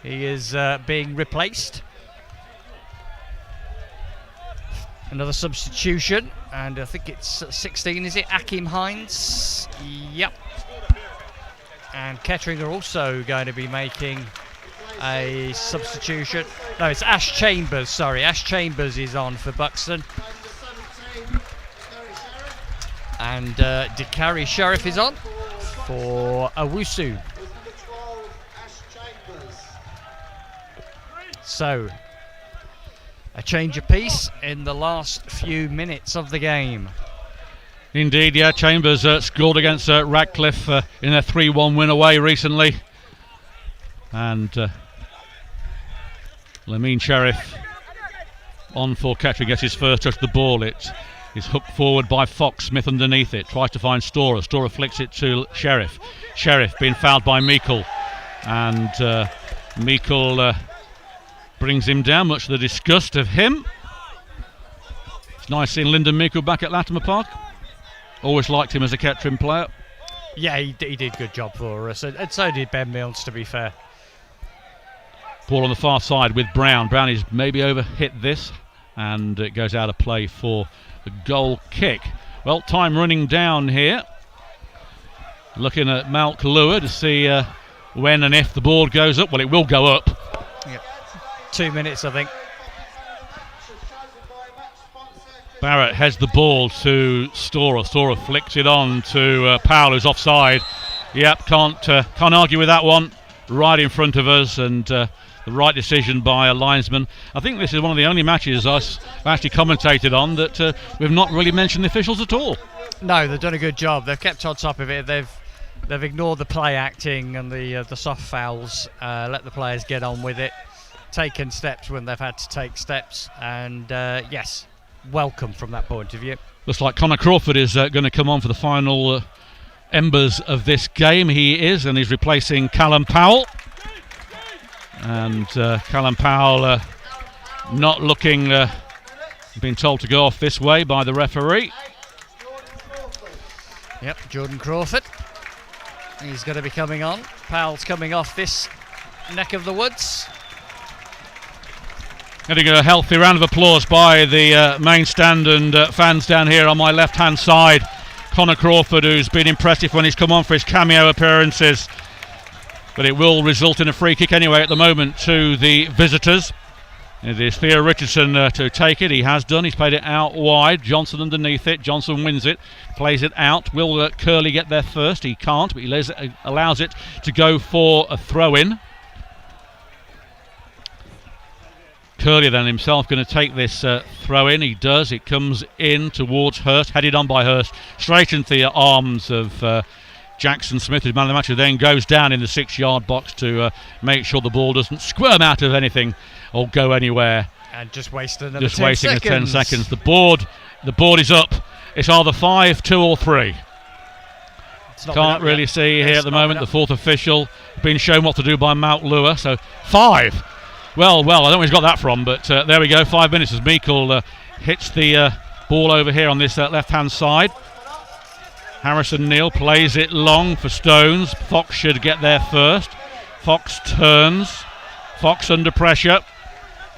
He is being replaced. Another substitution, and I think it's 16, is it? Akim Hines? Yep. And Kettering are also going to be making a substitution. No, it's Ash Chambers, sorry. Ash Chambers is on for Buxton. And Dikari Sheriff is on for Owusu. So, a change of pace in the last few minutes of the game.
Indeed, yeah. Chambers scored against Radcliffe in a 3-1 win away recently. And Lamine Sheriff on for Kettering, gets his first touch of the ball. It is hooked forward by Fox. Smith underneath it, tries to find Storer. Storer flicks it to Sheriff. Sheriff being fouled by Meikle. And Meikle brings him down, much to the disgust of him. It's nice seeing Lyndon Meikle back at Latimer Park. Always liked him as a Kettering player.
Yeah, he did good job for us, and so did Ben Mills, to be fair.
Ball on the far side with Brown. Brown is maybe overhit this, and it goes out of play for the goal kick. Well, time running down here. Looking at Malk Lure to see when and if the board goes up. Well, it will go up.
Yep. 2 minutes, I think.
Barrett heads the ball to Storer. Storer flicks it on to Powell, who's offside. Yep, can't argue with that one. Right in front of us, and the right decision by a linesman. I think this is one of the only matches I've actually commentated on that we've not really mentioned the officials at all.
No, they've done a good job. They've kept on top of it. They've ignored the play acting and the soft fouls. Let the players get on with it. Taken steps when they've had to take steps, and yes, welcome from that point of view.
Looks like Connor Crawford is going to come on for the final embers of this game. He is, and he's replacing Callum Powell. And Callum Powell not looking, being told to go off this way by the referee.
Yep, Jordan Crawford. He's going to be coming on. Powell's coming off this neck of the woods.
Getting a healthy round of applause by the main stand and fans down here on my left-hand side. Connor Crawford, who's been impressive when he's come on for his cameo appearances. But it will result in a free kick anyway at the moment to the visitors. It is Theo Richardson to take it. He has done. He's played it out wide. Johnson underneath it. Johnson wins it. Plays it out. Will Curley get there first? He can't, but he allows it to go for a throw-in. Curley then himself going to take this throw-in. He does. It comes in towards Hurst. Headed on by Hurst. Straight into the arms of Jackson Smith, who's man of the match, who then goes down in the 6-yard box to make sure the ball doesn't squirm out of anything or go anywhere.
And just wasting another
just
10
wasting
seconds.
the 10 seconds. The board is up. It's either 5, 2 or 3. Can't really see here at the moment. The fourth official being shown what to do by Malk Lure. So 5. Well, I don't know where he's got that from, but there we go. 5 minutes as Meikle hits the ball over here on this left-hand side. Harrison Neal plays it long for Stones. Fox should get there first. Fox turns. Fox under pressure.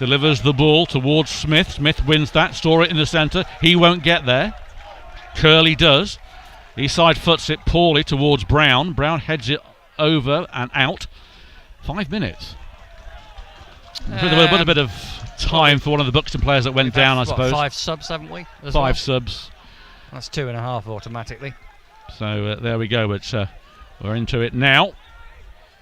Delivers the ball towards Smith. Smith wins that. Store it in the centre. He won't get there. Curley does. He side foots it poorly towards Brown. Brown heads it over and out. 5 minutes. A bit of time for one of the Buxton players that went down, I suppose.
5 subs, haven't we?
5 subs.
That's 2.5 automatically.
So there we go, but we're into it now.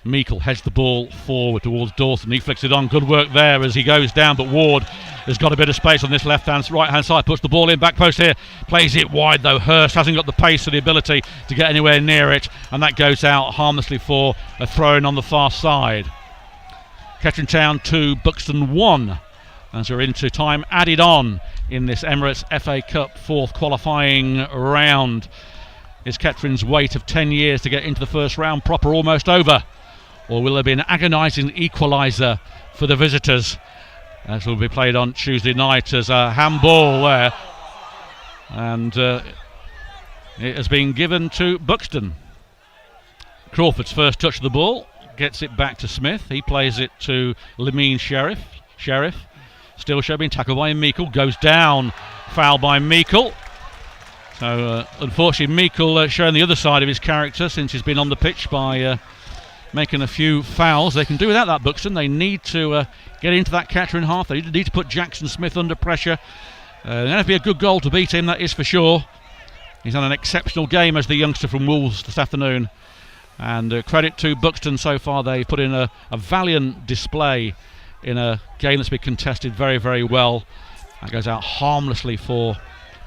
Meikle heads the ball forward towards Dawson. He flicks it on. Good work there as he goes down, but Ward has got a bit of space on this right-hand side. Puts the ball in, back post here. Plays it wide though. Hurst hasn't got the pace or the ability to get anywhere near it, and that goes out harmlessly for a throw-in on the far side. Kettering Town 2, Buxton 1, as we're into time added on in this Emirates FA Cup 4th qualifying round. Is Kettering's wait of 10 years to get into the first round proper almost over? Or will there be an agonising equaliser for the visitors? As will be played on Tuesday night as a handball there. And it has been given to Buxton. Crawford's first touch of the ball. Gets it back to Smith. He plays it to Lamine Sheriff. Still being tackled by Meikle. Goes down. Foul by Meikle. So unfortunately Meikle showing the other side of his character since he's been on the pitch by making a few fouls. They can do without that, Buxton. They need to get into that Kettering half. They need to put Jackson Smith under pressure. There's going to be a good goal to beat him, that is for sure. He's had an exceptional game as the youngster from Wolves this afternoon. And credit to Buxton so far. They put in a valiant display in a game that's been contested very, very well. That goes out harmlessly for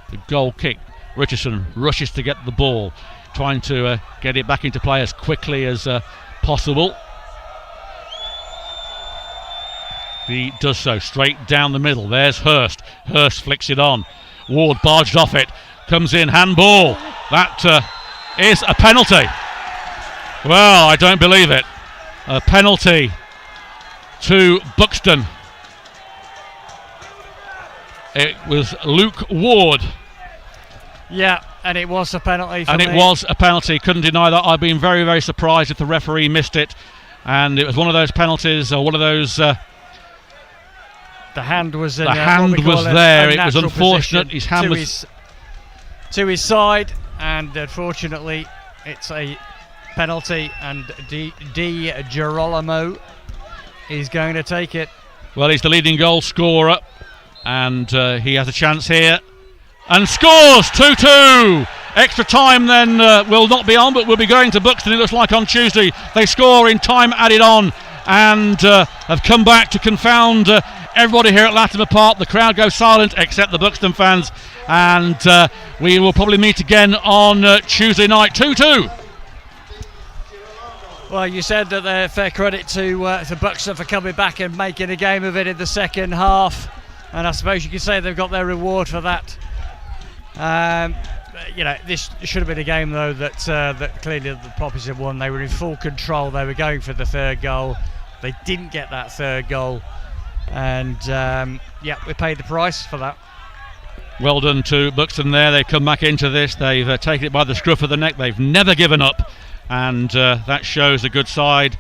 the goal kick. Richardson rushes to get the ball, trying to get it back into play as quickly as possible. He does so straight down the middle. There's Hurst. Hurst flicks it on. Ward barged off it. Comes in, handball. That is a penalty. Well, I don't believe it. A penalty to Buxton. It was Luke Ward.
Yeah, and it was a penalty for
and
me.
It was a penalty. Couldn't deny that. I've been very, very surprised if the referee missed it. And it was one of those penalties, or one of those...
the hand was in
the hand was there. It was unfortunate. His hand was
to his side, and unfortunately, it's a penalty. And Di Girolamo is going to take it.
Well, he's the leading goal scorer, and he has a chance here, and scores 2-2. Extra time then will not be on, but will be going to Buxton. It looks like on Tuesday they score in time added on, and have come back to confound everybody here at Latimer Park. The crowd goes silent except the Buxton fans, and we will probably meet again on Tuesday night. 2-2.
Well, you said that they're fair credit to Buxton for coming back and making a game of it in the second half, and I suppose you could say they've got their reward for that. This should have been a game though that clearly the Poppies had won. They were in full control. They were going for the third goal. They didn't get that third goal, and we paid the price for that.
Well done to Buxton there. They come back into this. They've taken it by the scruff of the neck. They've never given up, and that shows a good side.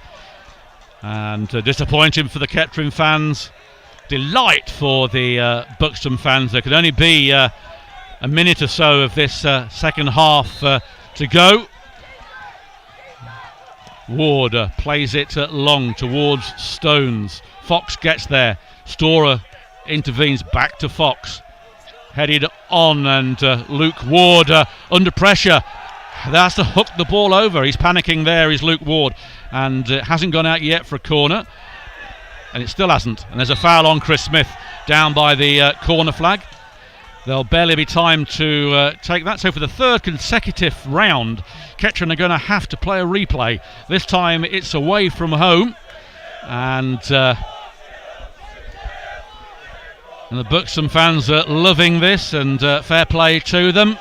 And disappointing for the Kettering fans. Delight for the Buxton fans. There could only be a minute or so of this second half to go. Ward plays it long towards Stones. Fox gets there. Storer intervenes back to Fox. Headed on, and Luke Ward under pressure. That's to hook the ball over. He's panicking there, is Luke Ward, and hasn't gone out yet for a corner, and it still hasn't. And there's a foul on Chris Smith down by the corner flag. There'll barely be time to take that. So for the third consecutive round, Kettering are going to have to play a replay. This time it's away from home, and the Buxton fans are loving this, and fair play to them.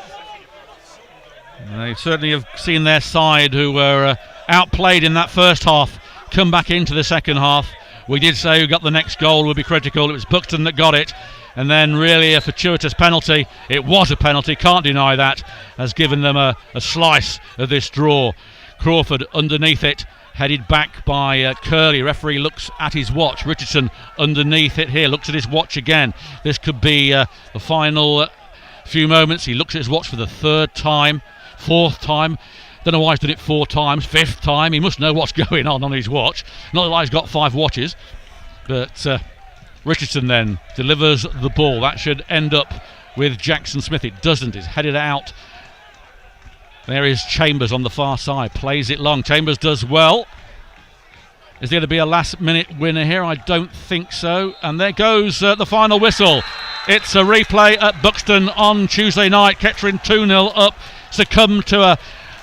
They certainly have seen their side, who were outplayed in that first half, come back into the second half. We did say who got the next goal would be critical. It was Buxton that got it. And then really a fortuitous penalty. It was a penalty, can't deny that, has given them a slice of this draw. Crawford underneath it, headed back by Curley. Referee looks at his watch. Richardson underneath it here, looks at his watch again. This could be the final few moments. He looks at his watch for the third time, fourth time. Don't know why he's done it 4 times, 5th time. He must know what's going on his watch. Not that he's got 5 watches, but Richardson then delivers the ball. That should end up with Jackson Smith. It doesn't. It's headed out. There is Chambers on the far side. Plays it long. Chambers does well. Is there going to be a last-minute winner here? I don't think so. And there goes the final whistle. It's a replay at Buxton on Tuesday night. Kettering 2-0 up. Succumb to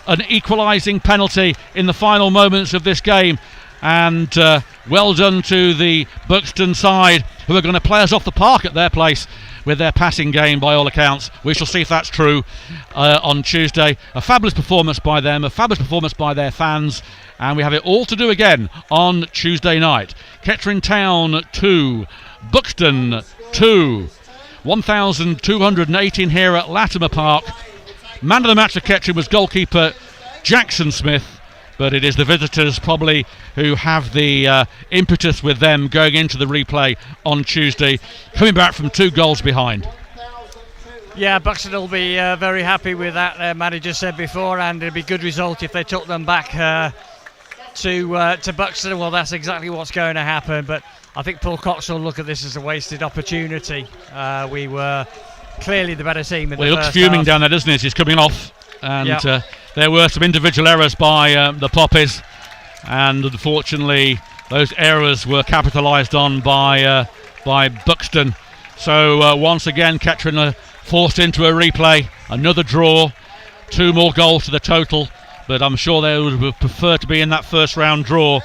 an equalising penalty in the final moments of this game. And well done to the Buxton side, who are going to play us off the park at their place with their passing game by all accounts. We shall see if that's true on Tuesday. A fabulous performance by them, a fabulous performance by their fans, and we have it all to do again on Tuesday night. Kettering Town 2, Buxton 2. 1,218 here at Latimer Park. Man of the match for Kettering was goalkeeper Jackson Smith, but it is the visitors probably who have the impetus with them going into the replay on Tuesday, coming back from 2 goals behind.
Yeah, Buxton will be very happy with that, their manager said before, and it'd be a good result if they took them back to Buxton. Well, that's exactly what's going to happen, but I think Paul Cox will look at this as a wasted opportunity. We were clearly the better team in the first half.
He looks fuming down there, doesn't he, as he's coming off, and there were some individual errors by the Poppies, and unfortunately those errors were capitalised on by Buxton. So once again, Kettering are forced into a replay. Another draw, 2 more goals to the total, but I'm sure they would have preferred to be in that first round draw,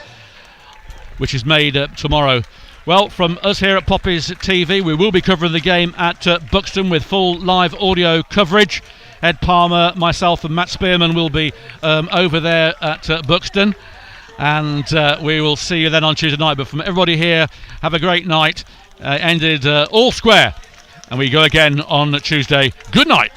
which is made tomorrow. Well, from us here at Poppies TV, we will be covering the game at Buxton with full live audio coverage. Ed Palmer, myself and Matt Spearman will be over there at Buxton, and we will see you then on Tuesday night. But from everybody here, have a great night. Ended all square, and we go again on Tuesday. Good night.